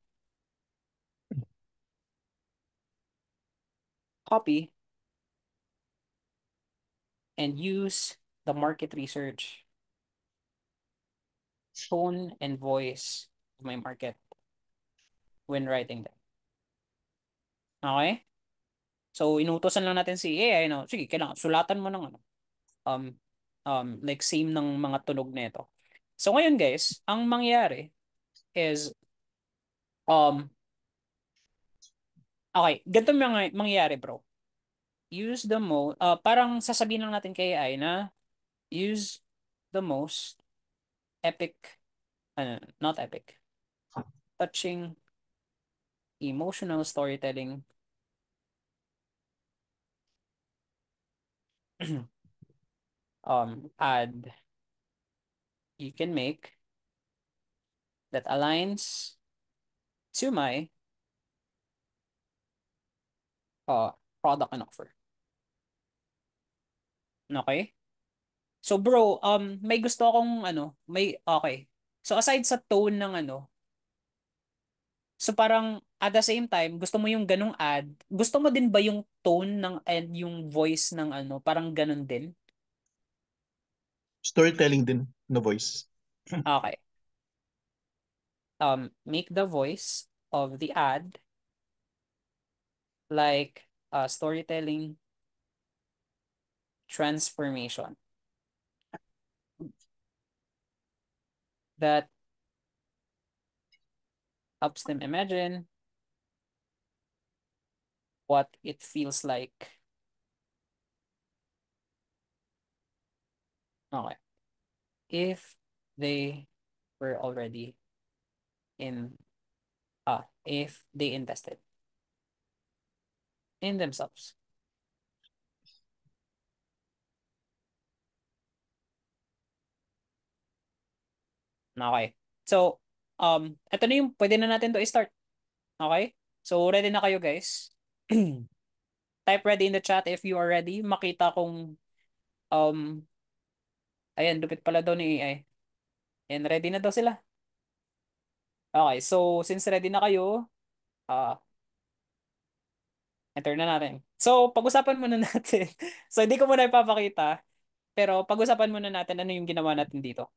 Copy and use the market research tone and voice of my market when writing them. Okay? So, inutosan lang natin si AI, no? Sige, kailangan, sulatan mo ng ano. Um, like same ng mga tunog nito. So, ngayon guys, ang mangyayari is, okay, ganito mangyayari bro. Use the most, parang sasabihin lang natin kay AI na, use the most epic, not epic, touching, emotional storytelling ad you can make that aligns to my product and offer. Okay? So bro, may gusto akong okay. So aside sa tone ng so parang at the same time, gusto mo yung ganong ad, gusto mo din ba yung tone ng and yung voice ng parang ganon din? Storytelling din na voice. Okay. Make the voice of the ad like storytelling transformation that helps them imagine what it feels like. Okay. If they were already in, if they invested in themselves. Okay. So, ito na yung pwede na natin to i-start. Okay? So, ready na kayo, guys? Type ready in the chat if you are ready. Makita kong, um, ayan, lupit pala daw ni AI. Ayan, ready na daw sila. Okay, so, since ready na kayo, enter na natin. So, pag-usapan muna natin. So, hindi ko muna ipapakita, pero pag-usapan muna natin ano yung ginawa natin dito.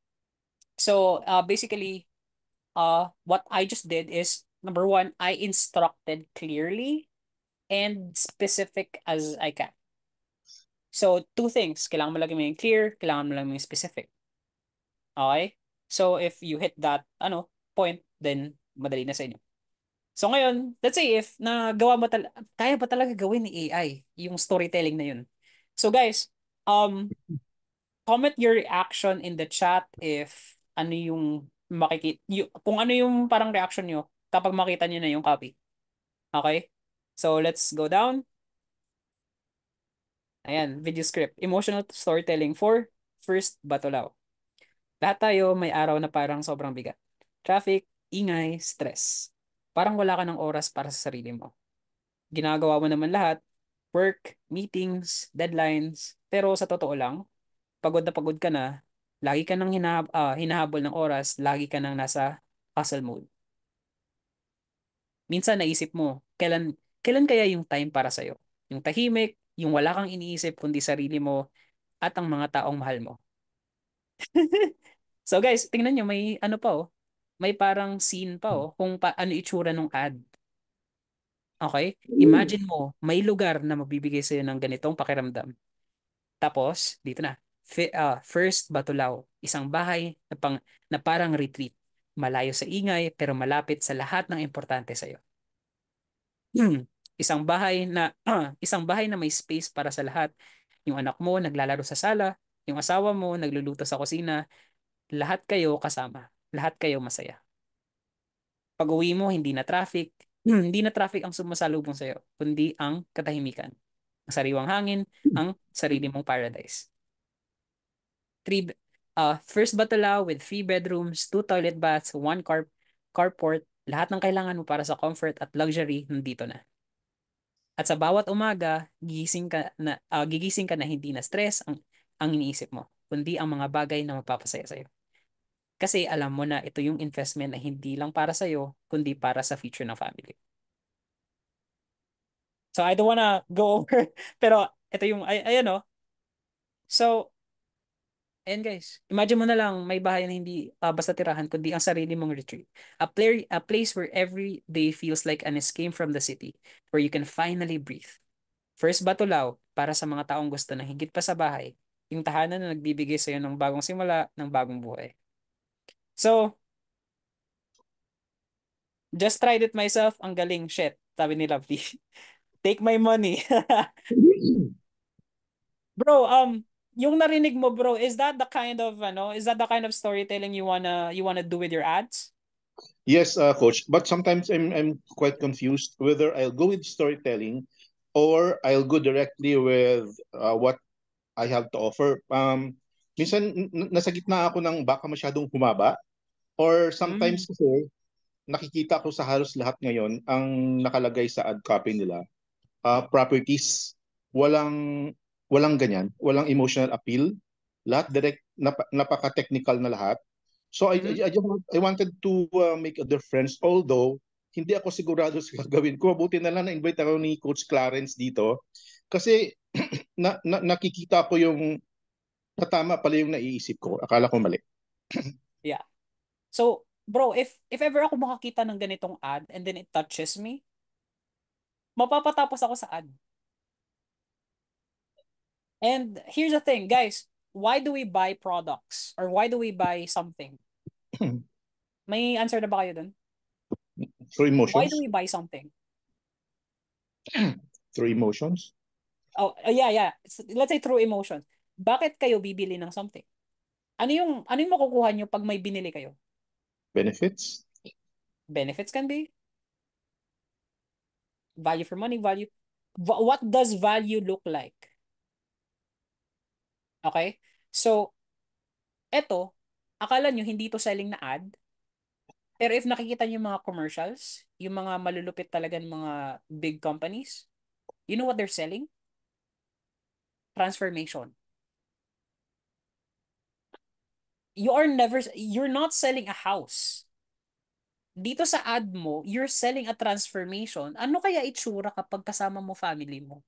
So, basically, what I just did is, number one, I instructed clearly and specific as I can. So, two things. Kailangan mo lagi mo yung clear, kailangan mo lang yung specific. Okay? So, if you hit that point, then madali na sa inyo. So, ngayon, let's say if nagawa mo kaya ba talaga gawin ni AI yung storytelling na yun? So, guys, comment your reaction in the chat if ano yung kung ano yung parang reaction nyo kapag makita nyo na yung copy. Okay? So, let's go down. Ayan, video script. Emotional storytelling for First Batulaw. Lahat tayo may araw na parang sobrang bigat. Traffic, ingay, stress. Parang wala ka ng oras para sa sarili mo. Ginagawa mo naman lahat, work, meetings, deadlines, pero sa totoo lang, pagod na pagod ka na, lagi ka nang hinahabol ng oras, lagi ka nang nasa hustle mode. Minsan naisip mo, kailan kaya yung time para sa'yo? Yung tahimik, yung wala kang iniisip kundi sarili mo at ang mga taong mahal mo. So guys, tingnan nyo, may ano pa oh. May parang scene pa oh, kung paano itsura ng ad. Okay? Imagine mo, may lugar na magbibigay sa'yo ng ganitong pakiramdam. Tapos, dito na. First Batulaw, isang bahay na parang retreat. Malayo sa ingay pero malapit sa lahat ng importante sa'yo. Isang bahay na may space para sa lahat. Yung anak mo naglalaro sa sala, yung asawa mo nagluluto sa kusina, lahat kayo kasama, lahat kayo masaya. Pag-uwi mo, hindi na traffic, hindi na traffic ang sumasalubong sa'yo, kundi ang katahimikan. Ang sariwang hangin, ang sarili mong paradise. First Batulaw with 3 bedrooms, 2 toilet baths, 1 carport, lahat ng kailangan mo para sa comfort at luxury nandito na. At sa bawat umaga, gigising ka na hindi na stress ang iniisip mo, kundi ang mga bagay na magpapasaya sa'yo. Kasi alam mo na ito yung investment na hindi lang para sa'yo, kundi para sa future ng family. So I don't wanna go over, pero ito yung, ayan oh. So, ayan guys, imagine mo na lang may bahay na hindi basta tirahan, kundi ang sarili mong retreat. A place where every day feels like an escape from the city, where you can finally breathe. First Batulaw, para sa mga taong gusto ng higit pa sa bahay, yung tahanan na nagbibigay sa'yo ng bagong simula, ng bagong buhay. So, just tried it myself, ang galing, shit, sabi ni Lovely. Take my money. Bro, yung narinig mo, bro, is that the kind of storytelling you wanna do with your ads? Yes, coach. But sometimes I'm quite confused whether I'll go with storytelling or I'll go directly with what I have to offer. Minsan nasa gitna ako ng baka masyadong humaba or sometimes Mm. kasi nakikita ko sa halos lahat ngayon ang nakalagay sa ad copy nila properties. Walang walang ganyan, walang emotional appeal. Lahat direct napaka-technical na lahat. So Mhm. I wanted to make a difference although hindi ako sigurado sa gagawin ko. Mabuti na lang na-invite ako ni Coach Clarence dito kasi nakikita ko yung tama pala yung naiisip ko. Akala ko mali. Yeah. So, bro, if ever ako makakita ng ganitong ad and then it touches me, mapapatapos ako sa ad. And here's the thing, guys. Why do we buy products? Or why do we buy something? May answer na ba kayo dun? For Why do emotions. we buy something? through emotions. Oh, yeah. Let's say through emotion. Bakit kayo bibili ng something? Ano yung makukuha nyo pag may binili kayo? Benefits. Benefits can be value for money, value. What does value look like? Okay? So, eto, akala nyo hindi to selling na ad, pero if nakikita nyo yung mga commercials, yung mga malulupit talaga ng mga big companies, you know what they're selling? Transformation. You're not selling a house. Dito sa ad mo, you're selling a transformation. Ano kaya itsura kapag kasama mo family mo?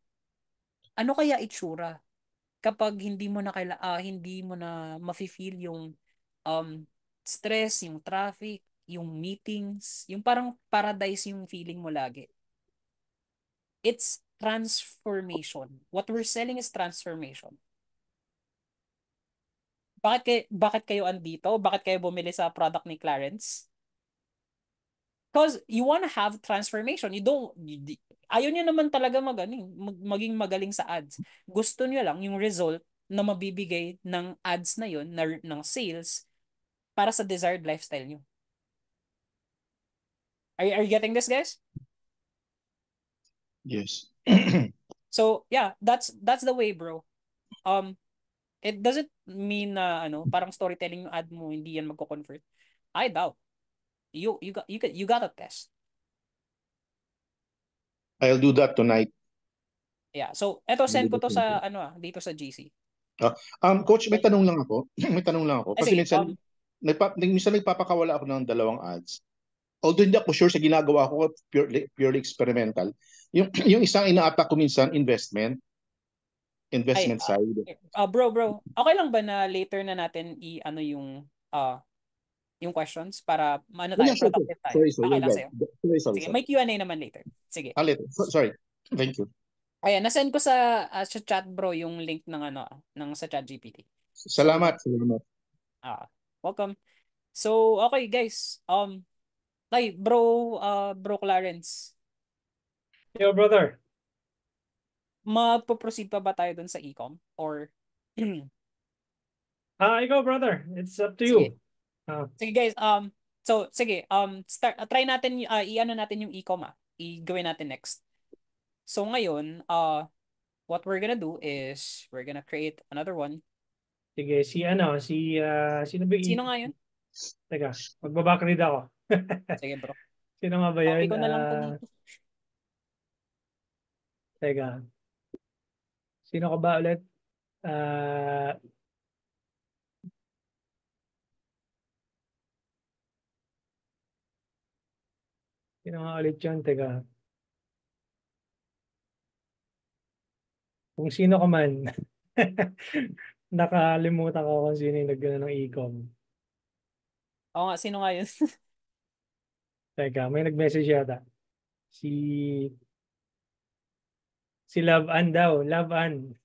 Ano kaya itsura kapag hindi mo na mafe-feel yung um stress, yung traffic, yung meetings, yung parang paradise yung feeling mo lagi. It's transformation. What we're selling is transformation. Bakit kayo andito? Bakit kayo bumili sa product ni Clarence? Because you want to have transformation. Ayaw niyo naman talaga maging magaling sa ads. Gusto niyo lang yung result na mabibigay ng ads na yun, ng sales, para sa desired lifestyle niyo. Are you getting this, guys? Yes. So, yeah, that's the way, bro. It doesn't mean na parang storytelling yung ad mo hindi yan magko-convert. I doubt. You got a test. I'll do that tonight. Yeah. So, eto send ko to sa dito sa GC. Coach, may tanong lang ako. May tanong lang ako. Kasi Sige, minsan, minsan nagpapakawala ako ng dalawang ads. Although hindi ako sure sa ginagawa ko, purely experimental. Yung isang ina-attack ko minsan, investment side. Bro, okay lang ba na later na natin yung questions para tayo, Sure. productive tayo? Sorry, Okay lang right. sa'yo? Sorry. Sige, may Q&A naman later. Sige. Later. Sorry. Thank you. Ayan, nasend ko sa chat, bro, yung link ng sa ChatGPT. Salamat. Welcome. So, okay, guys. Bro Clarence, Yo, brother. magpo-proceed pa ba tayo dun sa e-com? Or, Ikaw, brother. It's up to sige. you. Sige, guys. Sige, try natin, i-ano natin yung e-com, i-gawin natin next. So, ngayon, what we're gonna do is, we're gonna create another one. Sige, sino ba Sino nga yun? Teka, magbabackread ako. Sige, bro. Sino nga ba yan? Copy ko na lang to dito. Teka. Sino ka ba ulit? Sino nga ulit yun? Teka. Kung sino ka man. Nakalimutan ko kung sino yung nagano ng e-com. Oo nga, sino nga yun? Teka, may nag-message yata. Si Love Ann daw. Love Ann.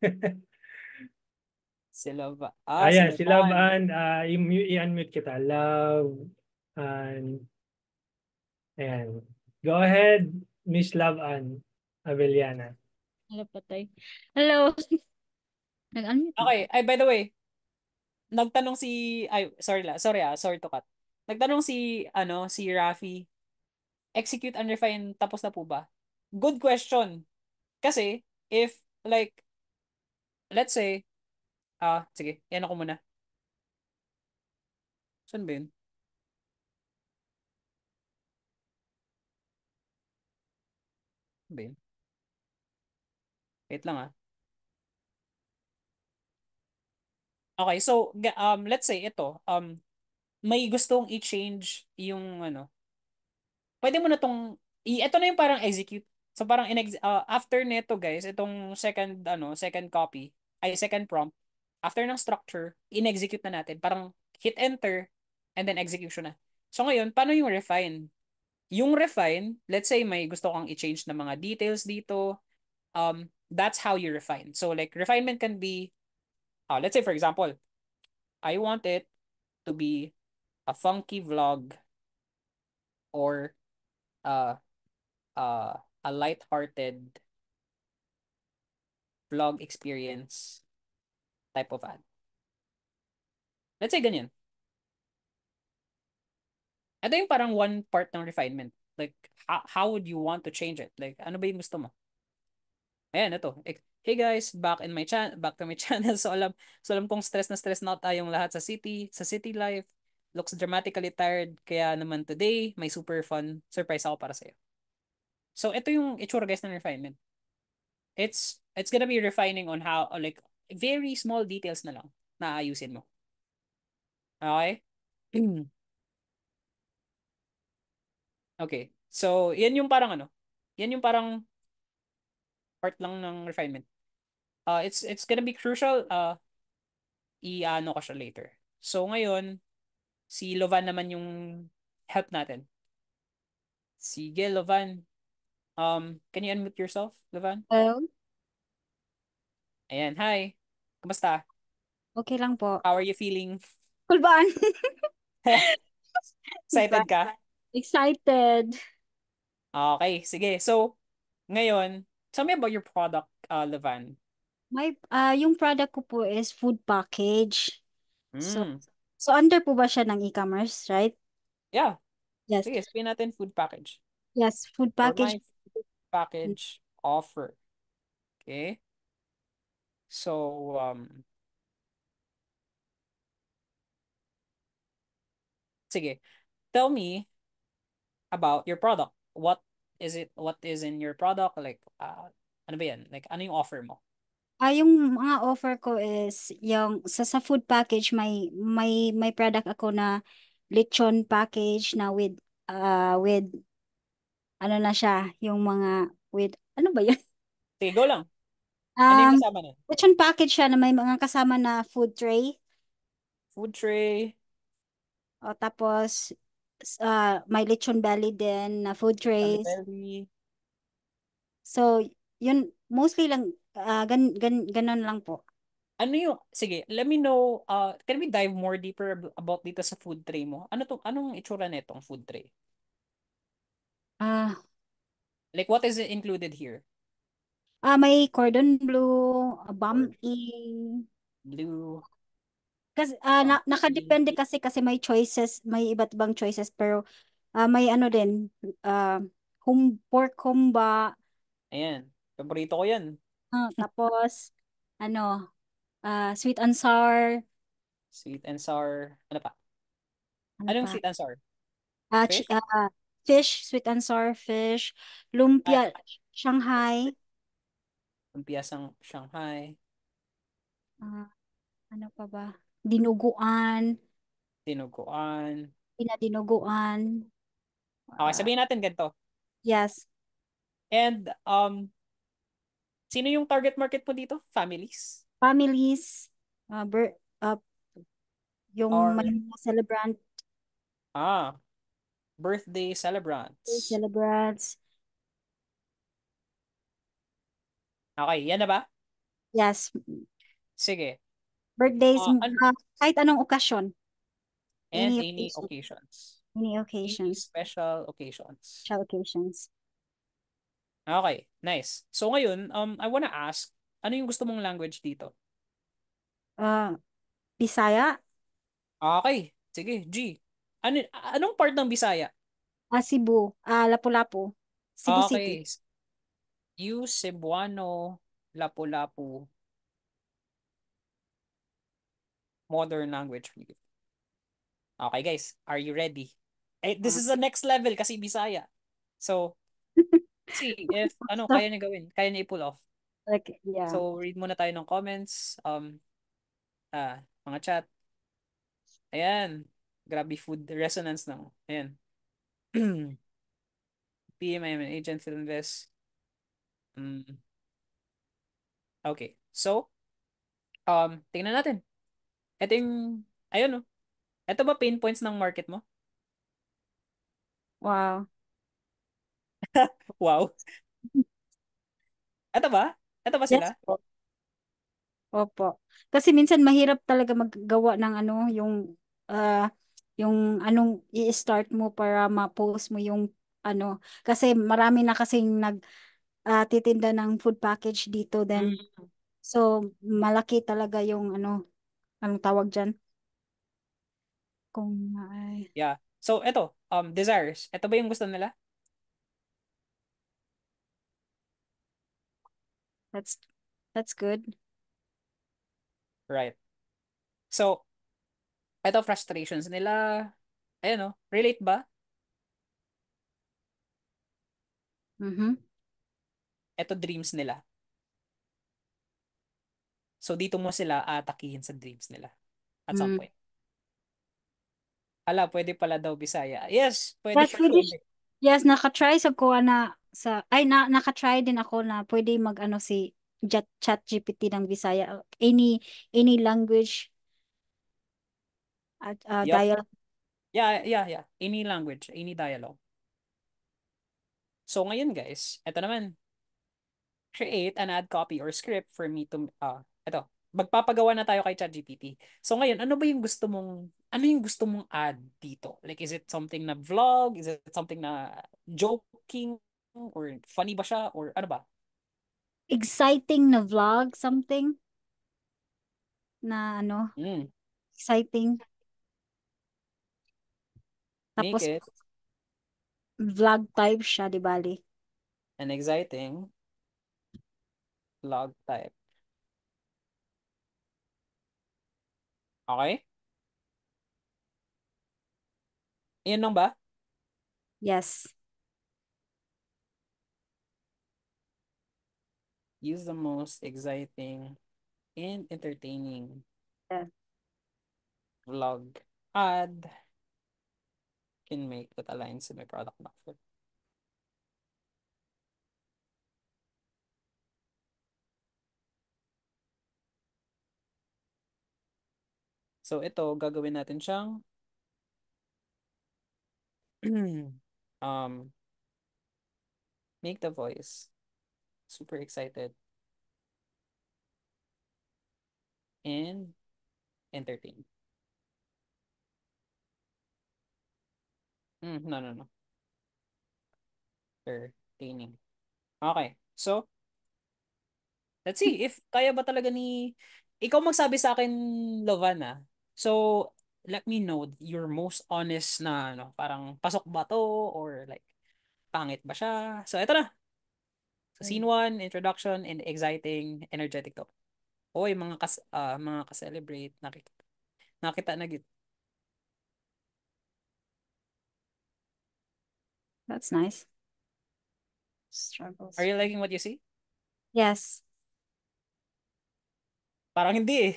Si Love. Ayan, si Love Ann. Ann. I-unmute kita. Love Ann. Ayan. Go ahead, Miss Love Ann Avellana. Hello, patay. Hello. Nag-unmute na. Okay, by the way, nagtanong sorry to cut. Nagtanong si Rafi, execute and refine tapos na po ba? Good question. Kasi, if like, let's say, sige, yan ako muna. Saan ba yun? Saan ba yun? Wait lang Okay, so, let's say ito, may gustong i-change yung pwede mo na ito na yung parang execute. So parang after nito, guys, itong second copy, second prompt, after ng structure, in-execute na natin. Parang hit enter and then execution na. So ngayon, paano yung refine? Yung refine, let's say may gusto kang i-change na mga details dito, that's how you refine. So like refinement can be, let's say for example, I want it to be a funky vlog or uh, a light-hearted vlog experience type of ad. Let's say ganyan. Ito yung parang one part ng refinement. Like, how would you want to change it? Like, ano ba yung gusto mo? Ayan, ito. Hey guys, back to my channel. So alam kong stress na stress na tayong lahat sa city life. Looks dramatically tired. Kaya naman today, may super fun surprise ako para sa'yo. So ito yung itsura guys ng refinement. It's gonna be refining on how, like, very small details na lang na ayusin mo. Okay? Okay. So, yan yung parang ano, yan yung parang part lang ng refinement. It's gonna be crucial. I-ano ko siya later. So, ngayon, si Lovan naman yung help natin. Sige, Lovan. Can you unmute yourself, Lovan? Hello? Ayan, hi. Kumusta? Okay lang po. How are you feeling? Kulbaan. Excited ka? Excited. Okay, sige. So, ngayon, tell me about your product, Lovan. Yung product ko po is food package. So, Hmm. so under po ba siya ng e-commerce, right? Yeah. Yes. Sige, sabihin natin food package. Yes, food For package. my food package offer. Okay. So, sige. Tell me about your product. What is it? What is in your product? Like, ano ba yan? Like, ano yung offer mo? Yung mga offer ko is yung sa food package may product ako na lechon package na with ano na siya, yung mga with ano ba yan? Sige, go lang. Ano yung Um kasama nun? lechon package siya na may mga kasama na food tray. Food tray, O tapos may lechon belly din na food trays. belly. So, yun mostly lang ganon lang po. Ano yung, sige, let me know, can we dive more deeper about dito sa food tray mo? Anong itsura nitong food tray? Ah, Like, what is it included here? may cordon bleu, Or bami. blue, Kasi pumpkin. nakadepende kasi may choices, may iba't ibang choices pero may ano din ah pork humba, Ayan, paborito ko yan. tapos ano sweet and sour, Sweet and sour. Ano pa? ano Anong pa? sweet and sour? Ah, Fish? fish, sweet and sour fish, Ah, lumpia Shanghai, lumpiasang Shanghai, ah, ano pa ba? Dinuguan, dinuguan. pinadinuguan. Okay, ah, sabihin natin ganito. yes, And, sino yung target market mo dito? Families? families, uh, ber, uh, yung may Or, mga celebrant, ah, birthday celebrants? celebrants. Okay, yan na ba? Yes, Sige. birthdays, Ano? kahit anong okasyon, And any any occasion, occasions. any Any occasions, special occasions. special occasions. Okay, nice. So ngayon, I wanna ask, ano yung gusto mong language dito? Uh, Bisaya, Okay, sige, G. Anong part ng Bisaya? Cebu, Lapu-Lapu, Cebu City. Okay, you Cebuano, Lapu-Lapu, modern language, please. Okay, guys, are you ready? This Uh, is the next level kasi Bisaya. So, see if so, kaya niya gawin, kaya niya i-pull off. like, yeah. So, read muna tayo ng comments, mga chat. Ayan. Grabe food resonance na. Ayan. PM, I am an agent, Philinvest. Mm, okay. So, tingnan natin. Ito yung, ayun no. Ito ba pain points ng market mo? Wow. Wow. Ito ba? Ito ba Yes sila? po. Opo. Kasi minsan mahirap talaga maggawa ng ano, uh, yung anong i-start mo para ma-post mo yung ano. Kasi marami na kasing titinda ng food package dito Mm, then So, malaki talaga yung anong tawag dyan? Kung ay, Yeah. So, ito, desires. Ito ba yung gusto nila? that's that's good. Right. So, ito frustrations nila. Ayan, relate ba? Mhm. Ito dreams nila. So, dito mo sila atakihin sa dreams nila at some Mm. point. Ala, pwede pala daw Bisaya. Yes, pwede, Yes, pwede. pwede. Yes, naka-try sa ko na naka-try din ako na pwede mag si chat GPT ng Bisaya. Any language at Yup. dialect. Yeah, yeah, yeah. Any language, any dialogue. So, ngayon guys, ito naman. Create an ad copy or script for me to, ito. Magpapagawa na tayo kay ChatGPT. So, ngayon, ano yung gusto mong add dito? Like, is it something na vlog? Is it something na joking? Or funny ba siya? Or ano ba? Exciting na vlog, something na Mm, exciting. make Tapos it vlog type siya, di bali. an exciting vlog type. Okay? Iyan lang ba? Yes. Use the most exciting and entertaining Yeah. vlog ad can make that aligns with my product offer. So ito, gagawin natin siyang um, make the voice super excited and entertain. No, no, no. Entertaining. Okay. So, let's see if kaya ba talaga ni... Ikaw magsabi sa akin, Lovana. So, let me know your most honest na, parang pasok ba to or like, pangit ba siya? So, ito na. So, scene 1, introduction, and exciting, energetic to. Oy, mga ka-celebrate, nakita na gid. That's nice. Are Struggles. you liking what you see? Yes. Parang hindi eh.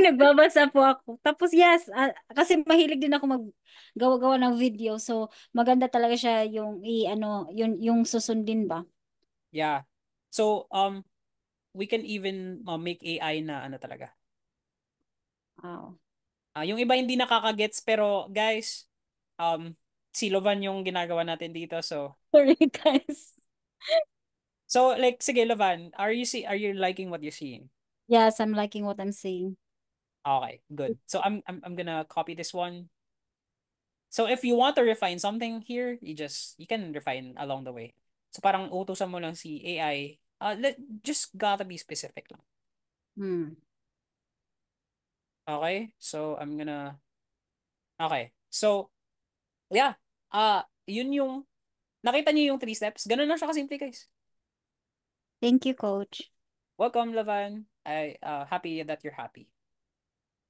Nagbabasa po ako. Tapos yes, kasi mahilig din ako maggawa-gawa ng video. So maganda talaga siya yung yung susundin ba? Yeah. So, we can even make AI na ano talaga. Wow. Yung iba hindi nakakagets pero guys, si Lovan yung ginagawa natin dito. Sorry guys. So like sige Lovan, are you liking what you're seeing? Yes, I'm liking what I'm seeing. Okay, good. So I'm gonna copy this one. So if you want to refine something here, you can refine along the way. So parang utusan mo lang si AI, just gotta be specific lang. Hmm. Okay? So okay. So yeah, yun yung nakita niyo yung 3 steps. Ganun lang siya kasimple, guys. Thank you, coach. Welcome, Lavan. I happy that you're happy.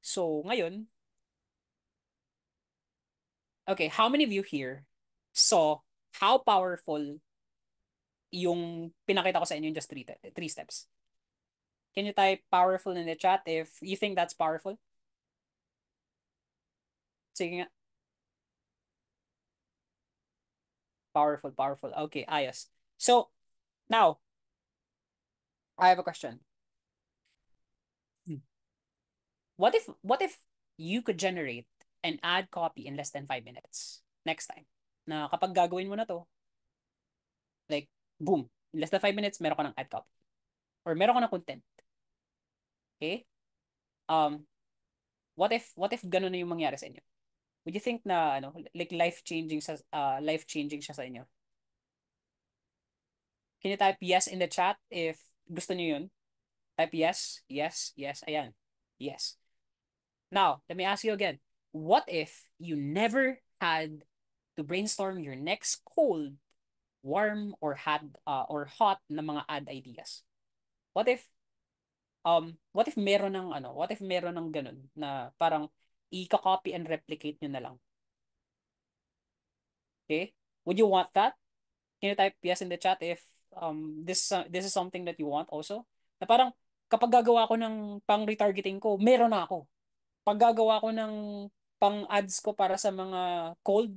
So, ngayon, okay, how many of you here saw how powerful yung pinakita ko sa inyo in just three steps? Can you type powerful in the chat if you think that's powerful? Sige nga. Powerful, powerful. Okay, ayos. So, now, I have a question. What if you could generate an ad copy in less than 5 minutes next time? Na kapag gagawin mo na to, like, boom, in less than 5 minutes, meron ka ng ad copy. Or meron ka ng content. Okay? Um, what if ganun na yung mangyari sa inyo? Would you think na, like life-changing siya sa inyo? Can you type yes in the chat if gusto niyo yun? Type yes, yes, yes. Ayan. Yes. Now, let me ask you again. What if you never had to brainstorm your next cold, warm, or hot na mga ad ideas? What if what if meron ng ganun na parang i-copy and replicate nyo na lang? Okay? Would you want that? Can you type yes in the chat if this is something that you want also? Na parang kapag gagawa ko ng pang retargeting ko, meron na ako. Pag gagawa ko ng pang ads ko para sa mga cold,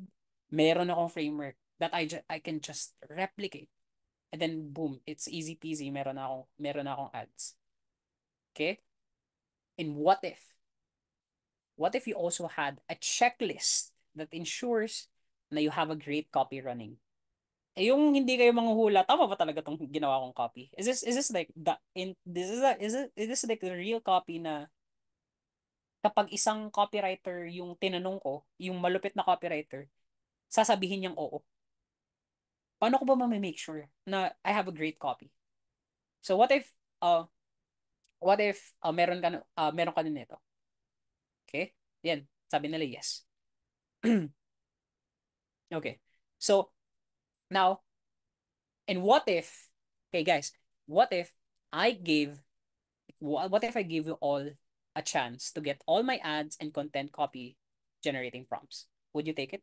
meron akong framework that I can just replicate. And then boom, it's easy peasy, meron na akong ads. Okay? And what if you also had a checklist that ensures na you have a great copy running? Eh, yung hindi kayo manghuhula, tama ba talaga tong ginawa kong copy? Is this like the in this is a, is this like the real copy na kapag isang copywriter yung tinanong ko, yung malupit na copywriter, sasabihin niyang oo. Paano ko ba ma-make sure na I have a great copy? So uh meron ka nito? Okay? Yan, sabi nila yes. Okay. So now, and okay guys, what if I gave what if I give you all a chance to get all my ads and content copy generating prompts? Would you take it?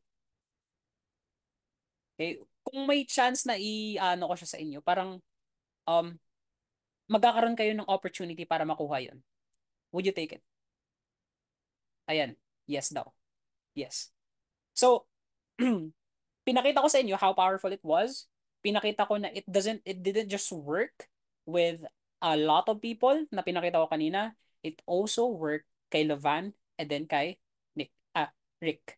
Okay, kung may chance na i-ano ko siya sa inyo, parang um magkakaroon kayo ng opportunity para makuha 'yon. Would you take it? Ayan, yes daw. Yes. So, pinakita ko sa inyo how powerful it was. Pinakita ko na it didn't just work with a lot of people na pinakita ko kanina. It also worked kay Levan and then kay Rick.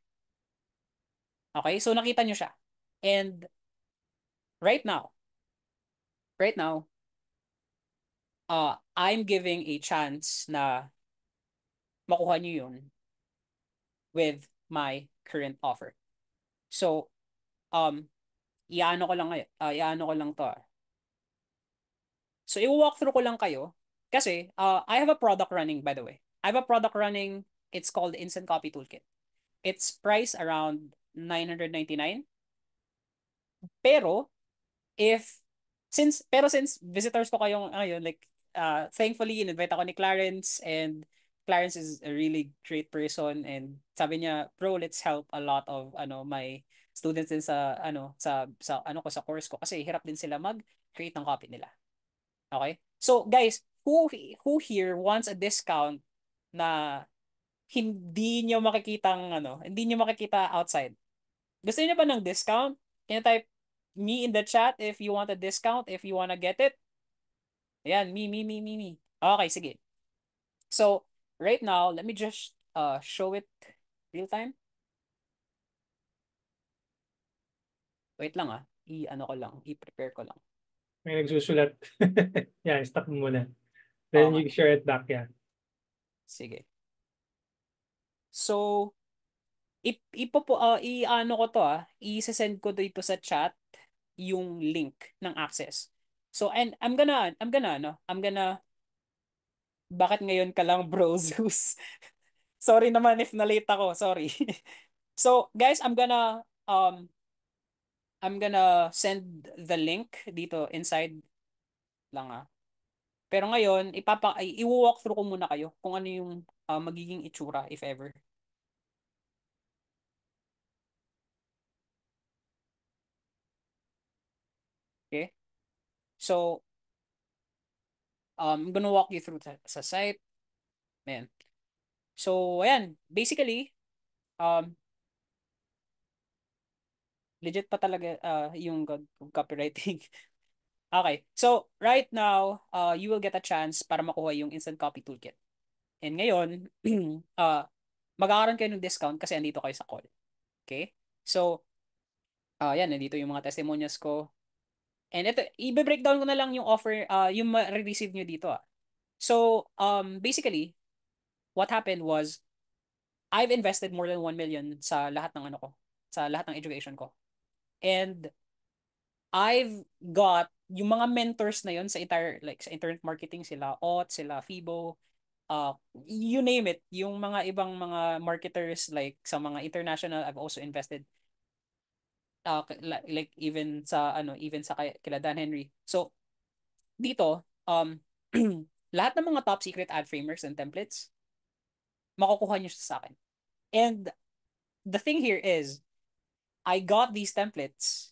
Okay? So nakita nyo siya. And right now, I'm giving a chance na makuha nyo yun with my current offer. So, iano ko lang to. So, i-walk through ko lang kayo kasi I have a product running, by the way. I have a product running. It's called Instant Copy Toolkit. It's priced around 999. Pero since visitors ko kayong ngayon, like thankfully in-invite ako ni Clarence, and Clarence is a really great person, and sabi niya, bro, let's help a lot of my students din sa course ko kasi hirap din sila mag-create ng copy nila. Okay? So guys, who here wants a discount na hindi niyo makikita outside? Gusto niyo ba ng discount? Can you type me in the chat if you want a discount, if you wanna get it? Ayan, me. Okay, sige. So, right now, let me just show it real time. Wait lang i-prepare ko lang. May nagsusulat. Yan, stop mo muna. Then Okay. you share it back, yeah. Sige. So, i-ano ko to i-send ko dito sa chat yung link ng access. So, and bakit ngayon ka lang, bro, Zeus? Sorry naman if na-late ako, sorry. So, guys, I'm gonna send the link dito inside lang. Pero ngayon, i-walk through ko muna kayo kung ano yung magiging itsura if ever. Okay? So, I'm gonna walk you through sa site. Ayan. So, ayan. Basically, legit pa talaga yung copywriting. Okay. So, right now, you will get a chance para makuha yung Instant Copy Toolkit. And ngayon, magkakaroon kayo ng discount kasi andito kayo sa call. Okay? So, yan, nandito yung mga testimonials ko. And ito, i-breakdown ko na lang yung offer, yung ma-receive nyo dito. So, basically, what happened was, I've invested more than 1 million sa lahat ng education ko. And I've got yung mga mentors na yon sa entire like sa internet marketing, sila Ot, sila Fibo, you name it, yung mga ibang mga marketers like sa mga international, I've also invested like even sa kila Dan Henry. So dito lahat ng mga top secret ad framers and templates makukuha niyo sa akin. And the thing here is I got these templates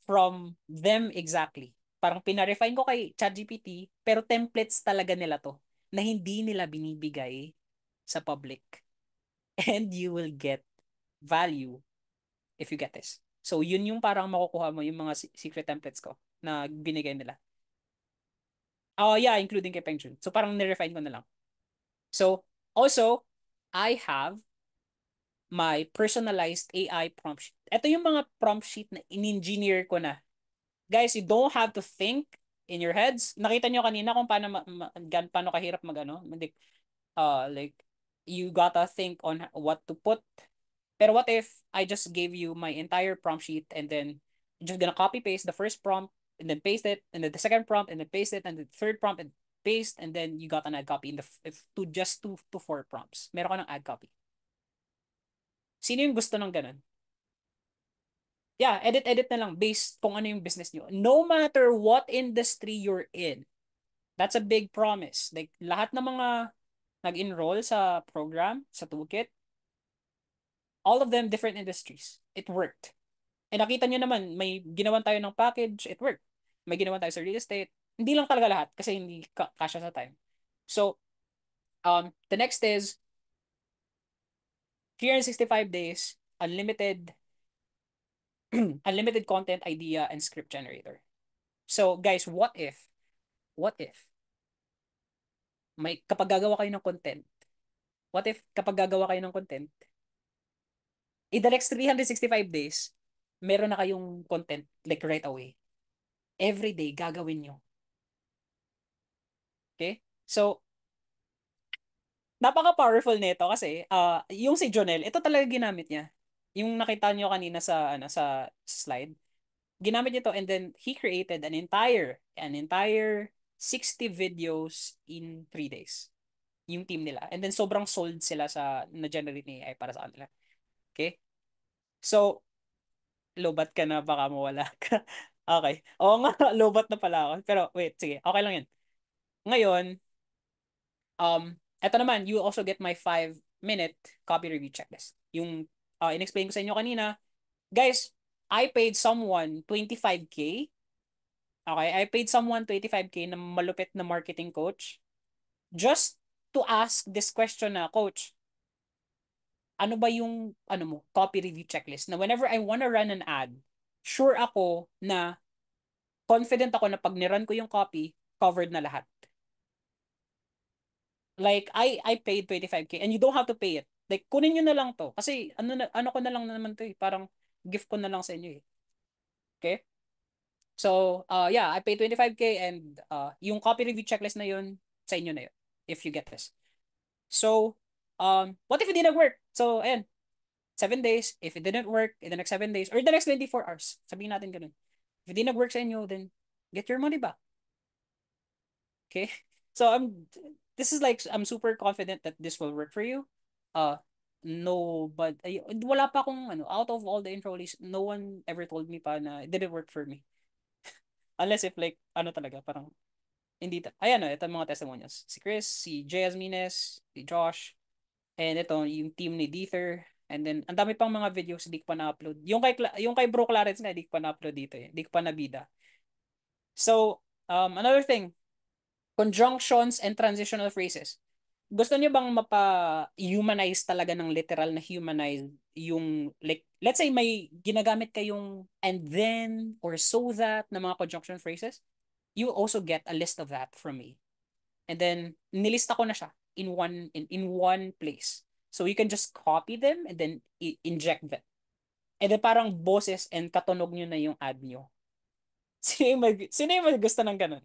from them exactly. Parang pinarefine ko kay ChatGPT, pero templates talaga nila to na hindi nila binibigay sa public. And you will get value if you get this. So yun yung parang makukuha mo yung mga secret templates ko na binigay nila. Oh yeah, including kay Peng Joon. So parang nirefine ko na lang. So also, I have my personalized AI prompt sheet. Ito yung mga prompt sheet na in-engineer ko na. Guys, you don't have to think in your heads. Nakita nyo kanina kung paano kahirap magano. Like, you gotta think on what to put. Pero what if I just gave you my entire prompt sheet and then you're just gonna copy paste the first prompt and then paste it, and then the second prompt and then paste it, and the third prompt and paste, and then you got an ad copy in the just 2 to 4 prompts. Meron ka ng ad copy. Sino yung gusto ng ganun? Yeah, edit na lang based kung ano yung business nyo. No matter what industry you're in, that's a big promise. Like, lahat ng mga nag-enroll sa program, sa toolkit, all of them different industries. It worked. And nakita nyo naman, may ginawan tayo ng package, it worked. May ginawan tayo sa real estate. Hindi lang talaga lahat kasi hindi kasya sa time. So, the next is 365 days, unlimited unlimited content idea and script generator. So, guys, what if may kapag gagawa kayo ng content, in the next 365 days, meron na kayong content like right away. Every day, gagawin nyo. Okay? So, napaka-powerful nito kasi yung si Jonel, ito talaga ginamit niya. Yung nakita nyo kanina sa slide. Ginamit niya to, and then he created an entire 60 videos in 3 days. Yung team nila. And then sobrang sold sila sa na-generate ni AI para sa kanila. Okay? So, lobat ka na, baka mawala ka. Okay. Oo nga, lobat na pala ako. Pero wait, sige. Okay lang yun. Ngayon, eto naman, you also get my 5-minute copy review checklist. Yung in-explain ko sa inyo kanina, guys, I paid someone 25K. Okay, I paid someone 25K na malupit na marketing coach just to ask this question na, Coach, ano ba yung copy review checklist na whenever I wanna run an ad, sure ako na confident ako na pag nirun ko yung copy, covered na lahat. Like, I paid 25K and you don't have to pay it. Like, kunin nyo na lang to. Kasi, ano ko na lang naman to eh. Parang, gift ko na lang sa inyo eh. Okay? So, yeah, I paid 25K and yung copy review checklist na yun, sa inyo na yun. If you get this. So, what if it didn't work? So, ayan. 7 days. If it didn't work in the next 7 days or the next 24 hours, sabihin natin ganun. If it didn't work sa inyo, then get your money back. Okay? So, this is like, I'm super confident that this will work for you. No, but wala pa akong out of all the enrollees, no one ever told me pa na it didn't work for me. Unless if like, talaga, parang, hindi, ayan ito mga testimonials. Si Chris, si Jay Asmines, si Josh, and ito, yung team ni Deether, and then, ang dami pang mga videos hindi ko pa na-upload. Yung kay Bro Clarence nga, hindi ko pa na-upload dito eh. Hindi ko pa nabida. So, another thing, conjunctions and transitional phrases. Gusto niyo bang mapa-humanize talaga ng literal na humanize yung, like, let's say may ginagamit kayong and then or so that na mga conjunction phrases? You also get a list of that from me. And then, nilista ko na siya in one place. So you can just copy them and then inject them. And then parang boses and katunog nyo na yung ad nyo. Sino yung gusto ng ganun?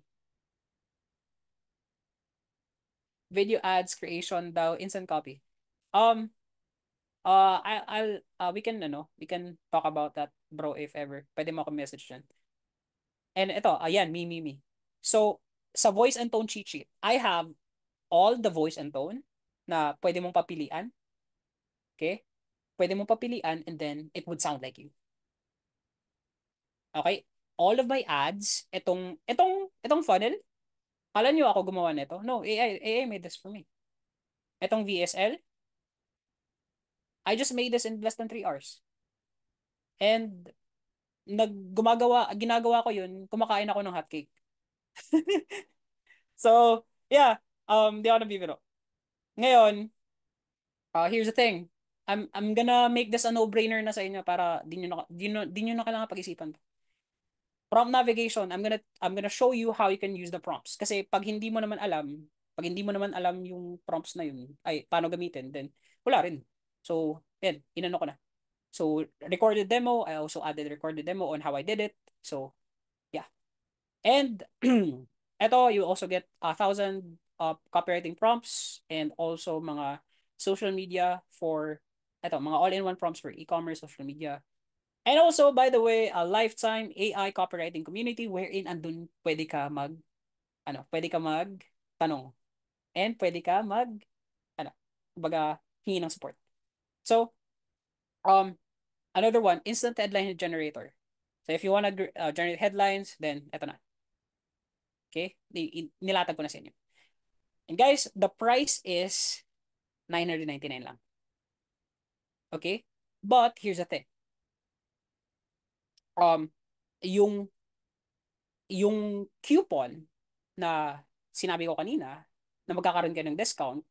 Video ads creation daw, instant copy. We can talk about that, bro, if ever. Pwede mo ako message dyan. And ito, ayan, me. So, sa voice and tone cheat sheet, I have all the voice and tone na pwede mong papilian. Okay? Pwede mong papilian and then it would sound like you. Okay? All of my ads, itong funnel, kala nyo ako gumawa nito? No, AI made this for me. Itong VSL, I just made this in less than 3 hours. And ginagawa ko yun, kumakain ako ng hotcake. So, yeah, di ako nabibiro. Ngayon, here's the thing. I'm gonna make this a no-brainer na sa inyo para di nyo na kailangan pag-isipan. Prompt navigation, I'm gonna show you how you can use the prompts. Kasi pag hindi mo naman alam yung prompts na yun, ay paano gamitin, then wala rin. So, yan, inano ko na. So, recorded demo, I also added recorded demo on how I did it. So, yeah. And eto, you also get 1,000 copywriting prompts and also mga social media for mga all-in-one prompts for e-commerce, social media. And also, by the way, a lifetime AI copywriting community wherein andun pwede ka tanong and pwede ka kumbaga, hingi ng support. So, another one, instant headline generator. So if you want to generate headlines, then eto na. Okay? Nilatag ko na sa inyo. And guys, the price is 999 lang. Okay? But here's the thing. Yung coupon na sinabi ko kanina na magkakaroon ka ng discount,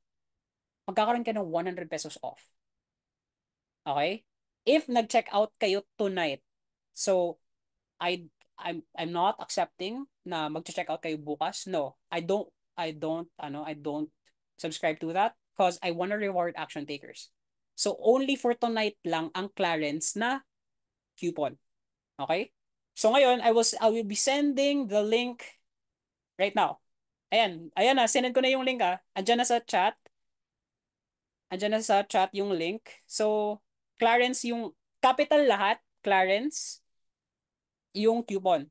magkakaroon ka ng 100 pesos off. Okay? If nag-check out kayo tonight, so I'm not accepting na mag-check out kayo bukas. No, I don't subscribe to that because I want to reward action takers. So only for tonight lang ang clearance na coupon. Okay? So ngayon, I will be sending the link right now. Ayan na, sinend ko na yung link Andiyan na sa chat. Andiyan na sa chat yung link. So, clearance yung capital lahat, clearance yung coupon.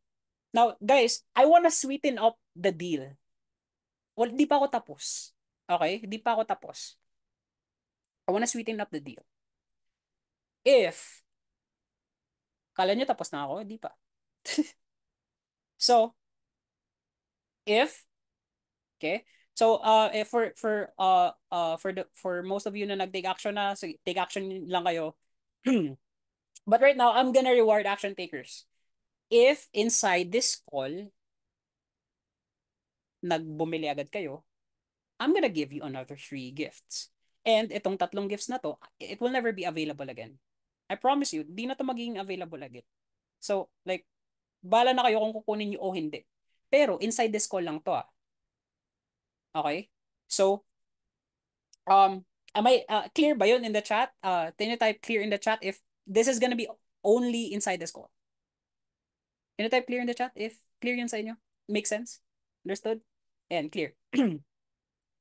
Now, guys, I wanna sweeten up the deal. Well, di pa ako tapos. Okay? Di pa ako tapos. I wanna sweeten up the deal. If, kala nyo tapos na ako, di pa. So, okay, so for most of you na nag-take action na, so take action lang kayo. But right now, I'm gonna reward action takers. If inside this call, nagbumili agad kayo, I'm gonna give you another 3 gifts. And itong 3 gifts na to, it will never be available again. I promise you, di na to magiging available again. So, like, bala na kayo kung kukunin nyo o hindi. Pero, inside this call lang to Okay? So, am I clear ba yun in the chat? Can you type clear in the chat if this is gonna be only inside this call? Can you type clear in the chat if clear yun sa inyo? Make sense? Understood? And clear.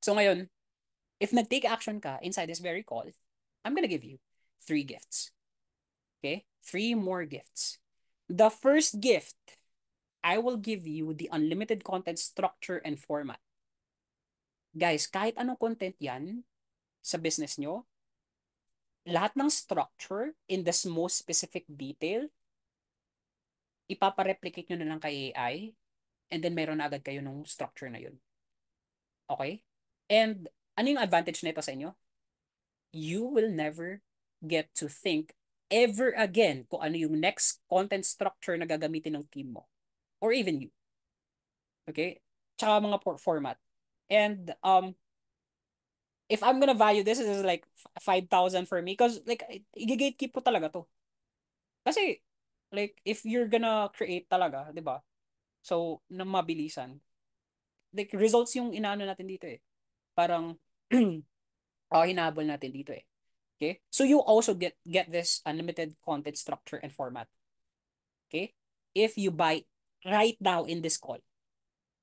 So ngayon, if nag-take action ka inside this very call, I'm gonna give you 3 gifts. Okay? 3 more gifts. The first gift, I will give you the unlimited content structure and format. Guys, kahit anong content yan sa business nyo, lahat ng structure in the most specific detail, ipapareplicate nyo na lang kay AI, and then meron na agad kayo ng structure na yun. Okay? And ano yung advantage nito sa inyo? You will never get to think ever again kung ano yung next content structure na gagamitin ng team mo. Or even you. Okay? Tsaka mga format. And if I'm gonna value this is like 5,000 for me because like i-gatekeep ko talaga to. Kasi like if you're gonna create talaga, 'di ba? So, na mabilisan. Like results yung inaano natin dito Parang hinahabol natin dito Okay? So you also get this unlimited content structure and format. Okay? If you buy right now in this call.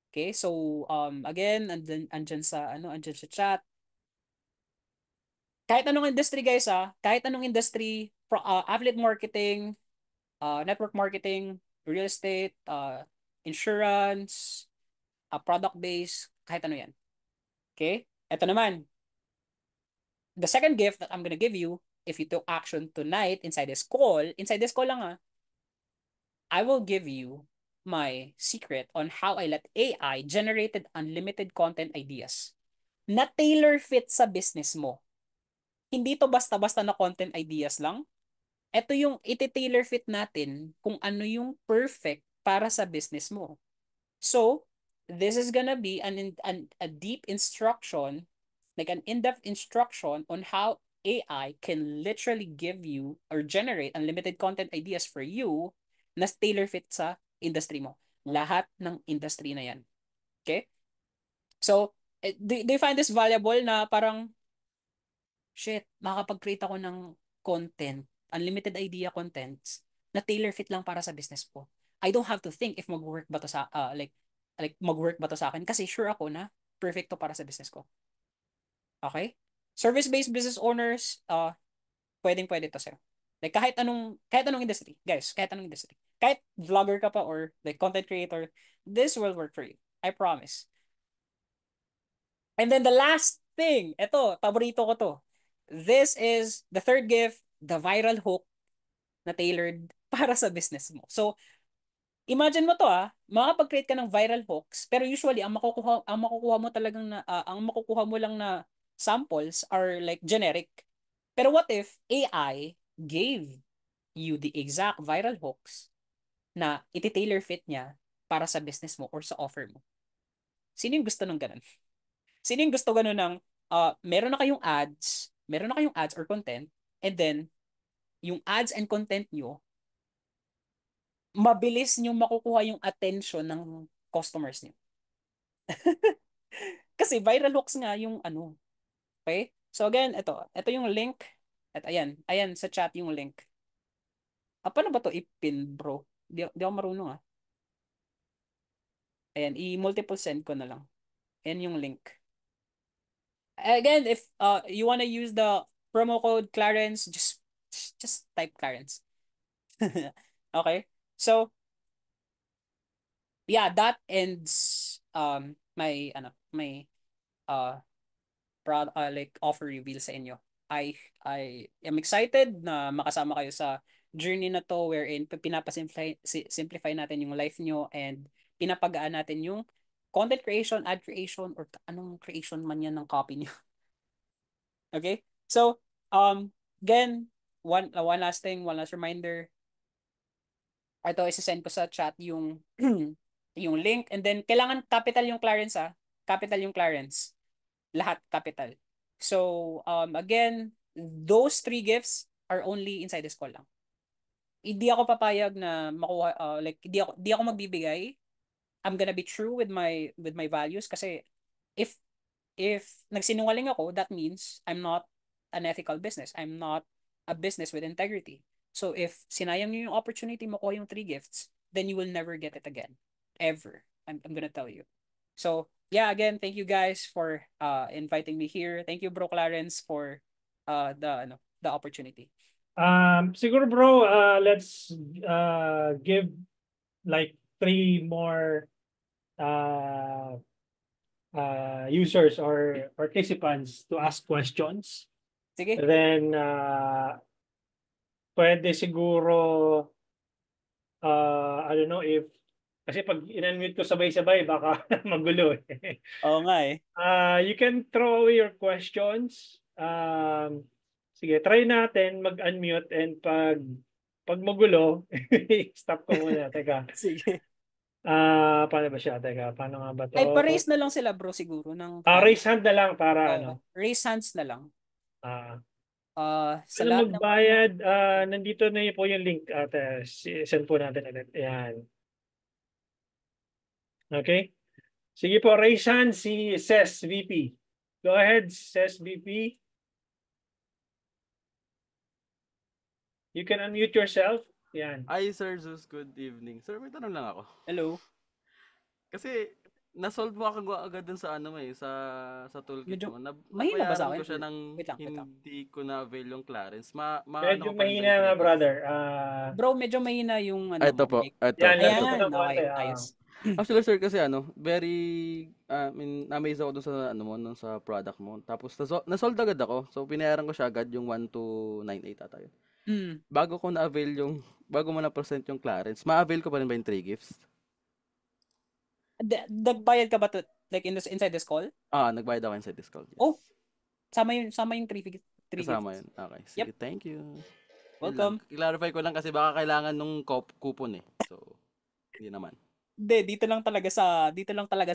Okay? So again, andyan sa chat. Kahit anong industry guys kahit anong industry, affiliate marketing, network marketing, real estate, insurance, product base, kahit ano yan. Okay? Ito naman, the second gift that I'm gonna give you, if you took action tonight inside this call lang I will give you my secret on how I let AI generated unlimited content ideas na tailor fit sa business mo. Hindi to basta-basta na content ideas lang. Ito yung iti-tailor fit natin kung ano yung perfect para sa business mo. So, this is gonna be a deep instruction, like an in-depth instruction on how AI can literally give you or generate unlimited content ideas for you na tailor fit sa industry mo. Lahat ng industry na yan. Okay? So, do you find this valuable na parang, shit, makakapag-create ako ng content, unlimited idea contents na tailor fit lang para sa business ko. I don't have to think if mag-work ba to sa like mag-work ba to sa akin kasi sure ako na perfect to para sa business ko. Okay? Service-based business owners, pwedeng-pwede to sir. Like kahit anong industry, guys, kahit anong industry. Kahit vlogger ka pa or like content creator, this will work for you. I promise. And then the last thing, ito, paborito ko to. This is the third gift, the viral hook na tailored para sa business mo. So, imagine mo to makapag-create ka ng viral hooks, pero usually ang makukuha mo talagang na ang makukuha mo lang na samples are like generic. Pero what if AI gave you the exact viral hooks na iti-tailor fit niya para sa business mo or sa offer mo? Sino yung gusto ng ganun? Sino yung gusto ganun ng meron na kayong ads or content, and then yung ads and content nyo, mabilis nyo makukuha yung attention ng customers nyo. Kasi viral hooks nga yung ano. Okay? So again, ito yung link. At ayan sa chat yung link. Paano ba to ipin, bro? Di ako marunong Ayan, i-multiple send ko na lang. Ayan yung link. Again, if you wanna use the promo code Clarence, just type Clarence. Okay? So, yeah, that ends my like offer reveal sa inyo. I am excited na makasama kayo sa journey na to wherein simplify natin yung life nyo and pinapagaan natin yung content creation, ad creation, or anong creation man yan ng copy nyo. Okay? So, again, one last thing, one last reminder. Ito, isa-send ko sa chat yung yung link, and then kailangan capital yung Clarence capital yung Clarence. Lahat capital. So, again, those 3 gifts are only inside this call lang. Hindi ako papayag na makuha, like, di ako magbibigay. I'm gonna be true with my values kasi if nagsinungaling ako, that means I'm not an ethical business. I'm not a business with integrity. So if sinayang niyo yung opportunity makuha yung 3 gifts, then you will never get it again. Ever. I'm gonna tell you. So, yeah, again, thank you guys for inviting me here. Thank you, Bro Clarence, for the opportunity. Siguro bro, let's give like 3 more users or participants to ask questions. Sige. Then pwede siguro I don't know if kasi pag in-unmute ko sabay-sabay baka magulo Oo nga you can throw away your questions. Sige, try natin mag-unmute, and pag magulo, stop ko muna. Teka. Sige. Paano ba siya? Teka, paano nga ba to? Ay, pa-raise na lang sila bro siguro ng raise hand na lang para raise hands na lang. Sa lahat magbayad, nandito na po yung link at send po natin ulit. Ayan. Okay? Sige po, raise hand si Ses VP. Go ahead, Ses VP. You can unmute yourself. Yan. Hi, Sir Zeus. Good evening. Sir, may tanong lang ako. Hello. Kasi, nasolve mo agad dun sa sa toolkit mo. Mahina ba sa akin? Ko siya ng hindi ko na-avail yung Clarence. Medyo mahina nga, brother. Bro, medyo mahina yung Ito po. Ito. Ayan, okay. Ayos. Actually, sir, kasi very, I mean, na-amaze ako dun sa, mo, dun sa product mo. Tapos, nasold agad ako. So, pinayaran ko siya agad yung 1298 ata yun. Bago ko na-avail bago mo na-present yung Clarence, ma-avail ko pa rin ba yung 3 gifts? Nagbayad ka ba like inside this call? Nagbayad ako inside this call. Yes. Oh, sama yung 3 Kasama gifts. yun. Okay, sige, Yep. thank you. Yun lang. Welcome. I-clarify ko lang kasi baka kailangan nung coupon eh. So, hindi naman. Hindi, dito lang talaga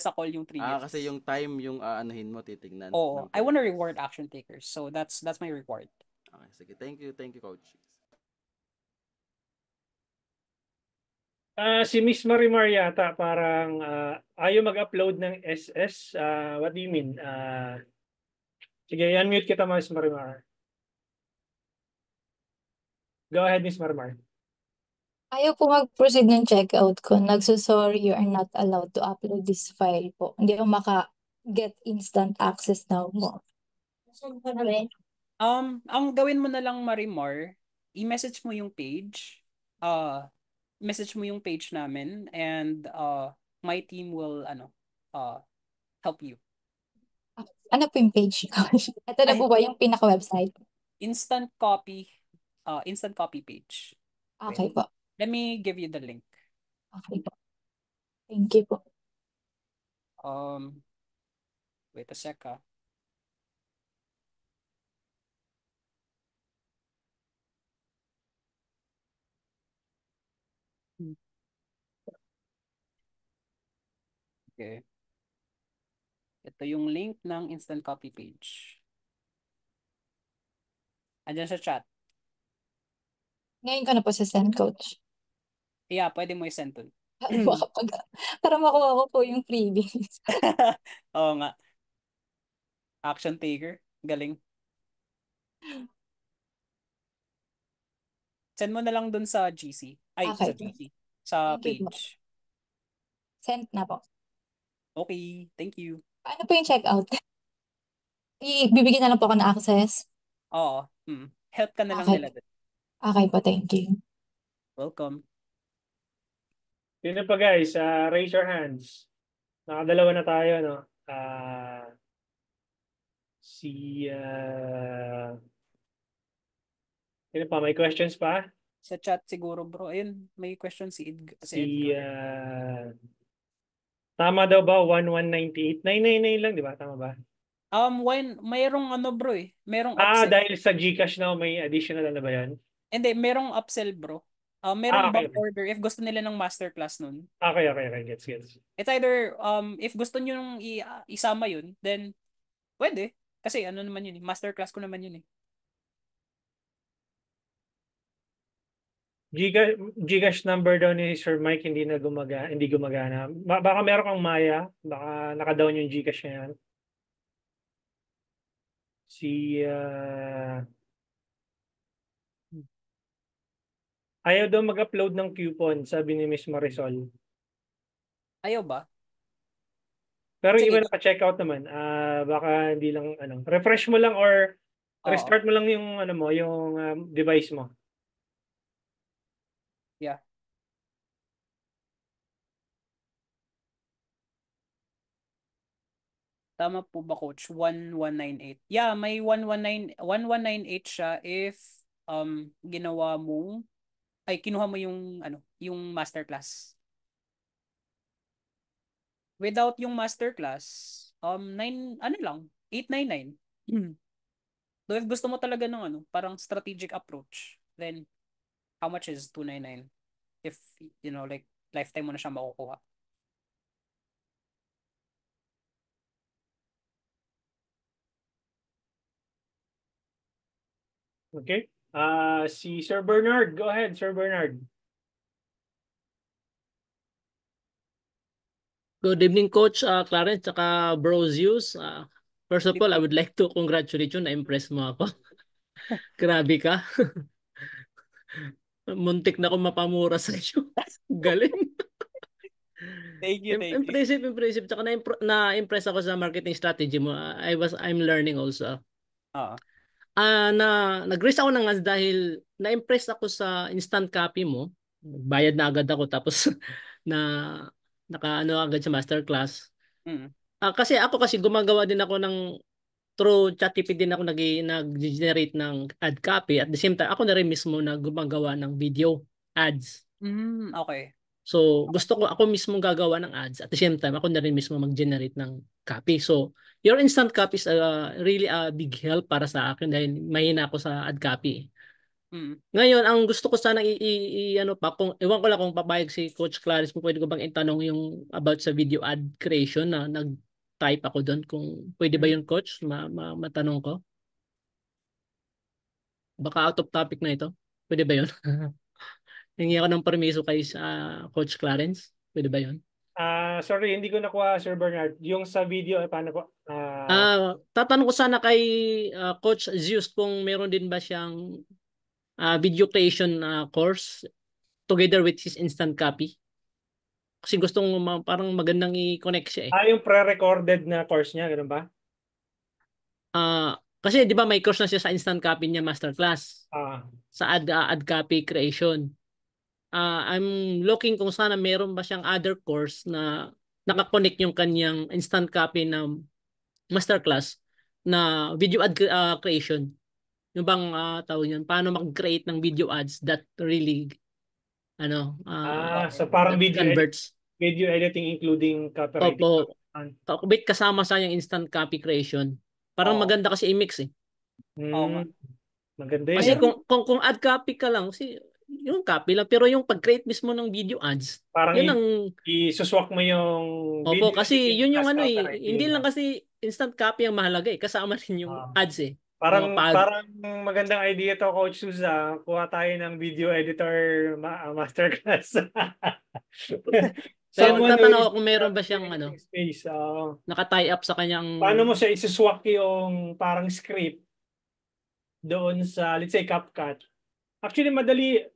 sa call yung 3 gifts. Kasi yung time yung aanuhin mo, titignan. Oo, ng I want to pera. reward action takers. So that's my reward. Okay, sige. Thank you, coach. Si Miss Marimar yata parang ayaw mag-upload ng SS. What do you mean? Sige, unmute kita, Miss Marimar. Go ahead, Miss Marimar. Ayaw po mag-proceed ng checkout ko. Nagsusorry, you are not allowed to upload this file po. Hindi ako maka-get instant access now mo. Ang gawin mo na lang, Marimar, i-message mo yung page. Message mo yung page namin and my team will help you. Ano po yung page ko? Ito na po ba yung pinaka-website? Instant copy page. Okay po. Let me give you the link. Okay po. Thank you po. Wait a sec. Okay. Ito yung link ng instant copy page. Andyan sa chat. Ngayon ko na po sa send, coach. Yeah, pwede mo i-send dun. Para makuha ko po yung freebies. Oo nga. Action taker. Galing. Send mo na lang dun sa GC. Ay, Okay. sa GC. Sa Thank you po. page. Send na po. Okay, thank you. Paano po yung checkout? Bibigyan na lang po ako ng access? Oo. Help ka na lang Okay. nila dun. Okay po, thank you. Welcome. Sino pa guys? Raise your hands. Nakadalawa na tayo, no? Sino pa? May questions pa? Sa chat siguro, bro. Ayun, may question si Tama daw ba? 1198? 999 lang, di ba? Tama ba? Mayroong bro eh. Mayroong upsell. Dahil sa GCash na may additional na ba yan? Hindi, mayroong upsell, bro. Mayroong okay. bulk order if gusto nila ng masterclass nun. Okay. Gets. It's either, if gusto nyo nung isama yun, then, pwede. Kasi naman yun eh. Masterclass ko naman yun eh. GCash number daw ni Sir Mike hindi gumagana. Baka meron kang Maya, baka naka-down yung GCash niya yan. Ayaw daw mag-upload ng coupon, sabi ni Miss Marisol. Ayaw ba? Pero Sige. iba naka-check out naman. Baka hindi lang refresh mo lang or restart mo lang yung yung device mo. Yeah. Tama po ba, coach? 1198. Yeah, may 1198 siya if kinuha mo yung masterclass. Without yung masterclass, 899. So if gusto mo talaga ng parang strategic approach, then how much is 299? If like lifetime mo na siya makukuha. Okay. Si Sir Bernard, go ahead, Sir Bernard. Good evening, Coach Clarence, tsaka Bro Zeus. First of all, I would like to congratulate you. Na-impress mo ako. Grabe ka. Muntik na ako mapamura sa iyo. Galing. Thank you. Impressive. Tsaka na-impress ako sa marketing strategy mo. I'm learning also. Nag-raise ako ng ads dahil na-impress ako sa instant copy mo. Bayad na agad ako tapos naka-ano agad sa masterclass. Mm. Kasi gumagawa din ako ng through ChatGPT din ako nag-generate ng ad copy. At the same time, ako na rin mismo na gumagawa ng video ads. Okay. So, gusto ko ako mismo gagawa ng ads. At the same time, ako na rin mismo mag-generate ng copy. So, your instant copy is really a big help para sa akin dahil mahina ako sa ad copy. Ngayon, ang gusto ko sana ano pa, kung ewan ko lang kung papayag si Coach Clarice, kung pwede ko bang itanong yung about sa video ad creation na nag-type ako doon, kung pwede ba yun, Coach? Matanong ko. Baka out of topic na ito. Pwede ba yun? Hingi ako ng permiso kay Coach Clarence. Pwede ba yun? Sorry, hindi ko nakuha, Sir Bernard. Yung sa video, paano po? Tatanong ko sana kay Coach Zeus kung meron din ba siyang video creation course together with his instant copy. Kasi gustong parang magandang i-connect siya yung pre-recorded na course niya, ganun ba? Kasi di ba may course na siya sa instant copy niya masterclass. Sa ad copy creation. I'm looking kung sana meron ba siyang other course na nakakonect yung kanyang instant copy na masterclass na video ad creation. Yung bang tawag niyan, paano mag-create ng video ads that really so parang video editing including copywriting. Opo. Bit kasama sa yung instant copy creation. Parang maganda kasi i-mix eh. Maganda yun. Kasi kung ad copy ka lang, yung copy lang, pero yung pag-create mismo ng video ads, parang yun ang isuswak mo yung video. Opo, kasi yun yung hindi lang kasi instant copy ang mahalaga eh, kasama rin yung ads eh. Parang magandang idea to, Coach Suza. Kuha tayo ng video editor masterclass. So, tatanong ako kung meron ba siyang space, naka-tie up sa kanyang... Paano mo siya isiswak yung parang script doon sa, let's say, CapCut. Actually, madali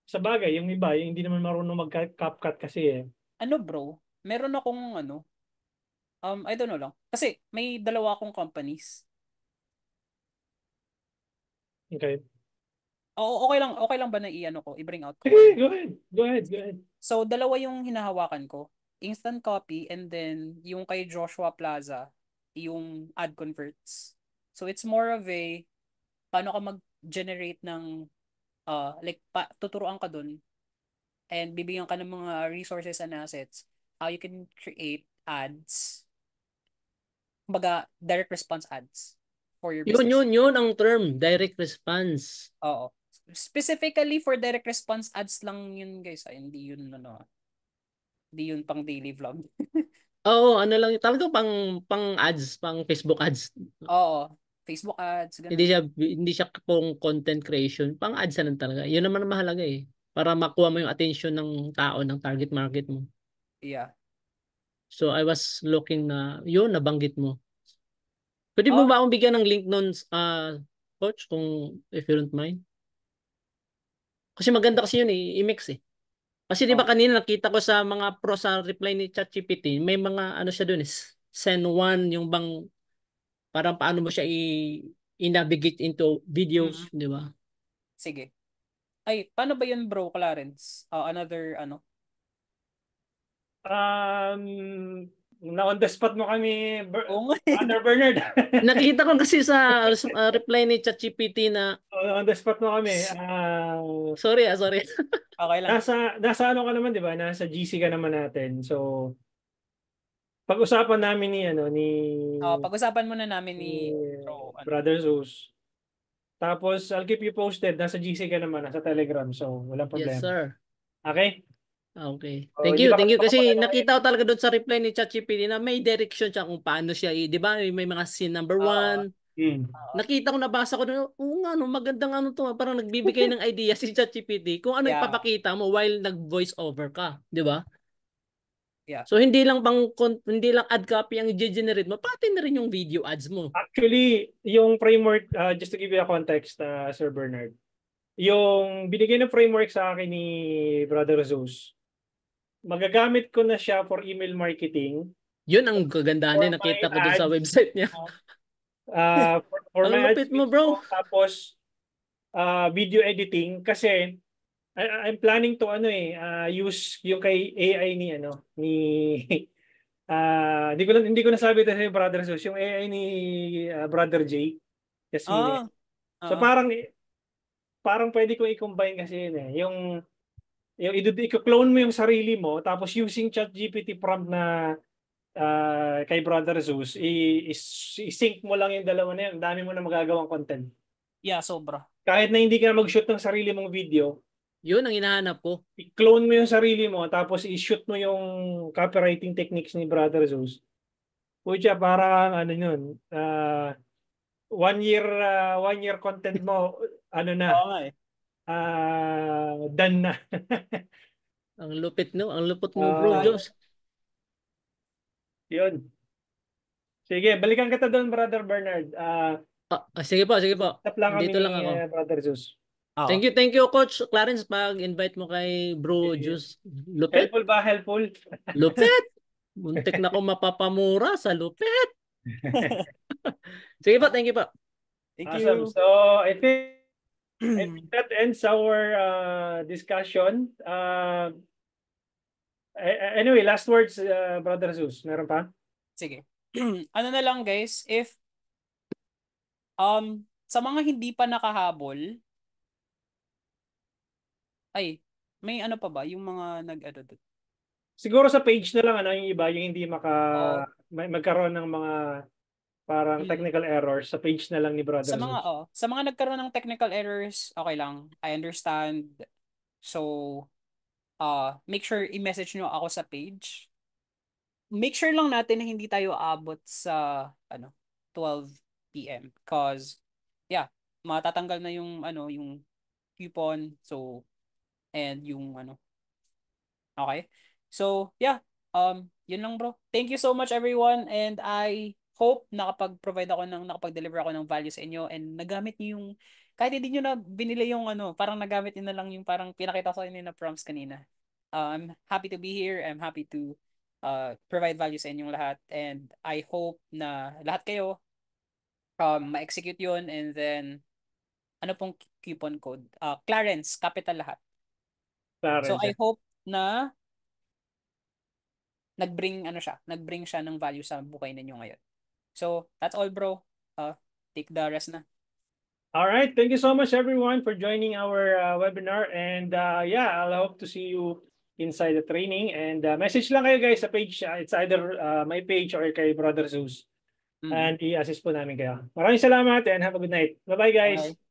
sa bagay. Yung iba, yung hindi naman marunong mag-CapCut kasi eh. Bro? Meron akong I don't know lang. Kasi may dalawa akong companies. Okay. Okay lang ba na i-bring out ko? Go ahead. So, dalawa yung hinahawakan ko. Instant copy and then yung kay Joshua Plaza, yung ad converts. So, it's more of a paano ka mag-generate ng tuturuan ka dun and bibigyan ka ng mga resources and assets how you can create ads. Kumbaga, direct response ads for your business. Yun ang term, direct response. Oo. Specifically for direct response ads lang yun, guys. Hindi yun hindi yun pang daily vlog. Oo, lang talaga pang ads, pang Facebook ads. Oo, Facebook ads, ganun. Hindi siya pong content creation, pang ads na lang talaga. Yun naman ang mahalaga eh, para makuha mo yung attention ng tao, ng target market mo. Yeah. So I was looking yun nabanggit mo. Pwede mo ba akong bigyan ng link nun, Coach, kung if you don't mind? Kasi maganda kasi yun eh, i-mix eh. Kasi di ba kanina nakita ko sa mga pro sa reply ni ChatGPT, may mga siya dun send one, yung bang parang paano mo siya i-navigate into videos, di ba? Sige. Ay, paano ba yun, bro, Clarence? Another na on the spot mo kami, Brother Bernard. Nakita ko kasi sa reply ni ChatGPT na on the spot mo kami. Sorry. Okay lang. Nasa ano ka naman, 'di ba? Nasa GC ka naman natin. So pag-usapan namin pag-usapan muna namin ni Brother Zeus. Tapos I'll keep you posted. Nasa GC ka naman, nasa Telegram. So walang problema. Yes, sir. Okay? Okay. Thank you. Kasi nakita ko talaga doon sa reply ni ChatGPT na may direction siya kung paano siya, di ba? May mga scene number 1. Nakita ko, nabasa ko doon, magandang to. Parang nagbibigay ng idea si ChatGPT kung ano ipapakita mo while nag-voice over ka. Di ba? Yeah. So, hindi lang ad copy ang i-generate mo, pati na rin yung video ads mo. Actually, yung framework, just to give you a context, Sir Bernard, yung binigay ng framework sa akin ni Brother Zeus, magagamit ko na siya for email marketing. Yun ang kagandahan na nakita ko dun sa website niya. For ang my lupit mo, bro. Tapos, video editing. Kasi, I'm planning to use yung kay AI ni hindi ko nasabi ito sa Brother Zeus, yung AI ni Brother Jay, Yasmine. So parang pwede ko i-combine kasi yun yung i-clone mo yung sarili mo tapos using ChatGPT prompt na kay Brother Zeus, i-sync mo lang yung dalawa na yun. Dami mo na magagawang content. Yeah, sobra. Kahit na hindi ka na mag-shoot ng sarili mong video, Yun ang hinahanap ko. i-clone mo yung sarili mo tapos i-shoot mo yung copywriting techniques ni Brother Zeus. Pucha, parang yun, 1 year content mo, Oo nga eh. done na. Ang lupit no, ang lupot mo bro, Diyos. Yun. Sige, balikan kita doon, Brother Bernard. Sige po. Dito lang ako. Brother Zeus. Thank you, Coach Clarence, pag-invite mo kay Bro Juice. Lupit. Helpful ba? Helpful? Lupit. Muntik na ko mapapamura sa lupit. Sige po, thank you po. Thank Awesome. you. So, I think that ends our discussion. Anyway, last words, Brother Zeus. Meron pa? Sige. Ano na lang guys, if sa mga hindi pa nakahabol, may ano pa ba? Yung mga Siguro sa page na lang yung iba, yung hindi magkaroon ng mga parang technical errors sa page na lang ni Brother Zeus. Sa mga nagkaroon ng technical errors, okay lang. I understand. So, make sure i-message nyo ako sa page. Make sure lang natin na hindi tayo abot sa 12 PM because matatanggal na yung yung coupon, so and yung okay. So yun lang bro. Thank you so much everyone, and I hope nakapag-deliver ako ng value sa inyo and nagamit niyo yung kahit hindi niyo na binili yung parang nagamit niyo na lang yung parang pinakita ko sa inyo na prompts kanina. I'm happy to be here. I'm happy to provide value sa inyong lahat, and I hope na lahat kayo ma-execute yun, and then ano pong coupon code? Clarence, capital lahat. Clarence. So I hope na nag-bring siya ng value sa buhay ninyo ngayon. So that's all bro. Take the rest na. All right, thank you so much everyone for joining our webinar, and I'll hope to see you inside the training, and message lang kayo guys sa page. It's either my page or kay Brother Zeus. And i-assist po namin kayo. Maraming salamat and have a good night. Bye-bye guys. Bye.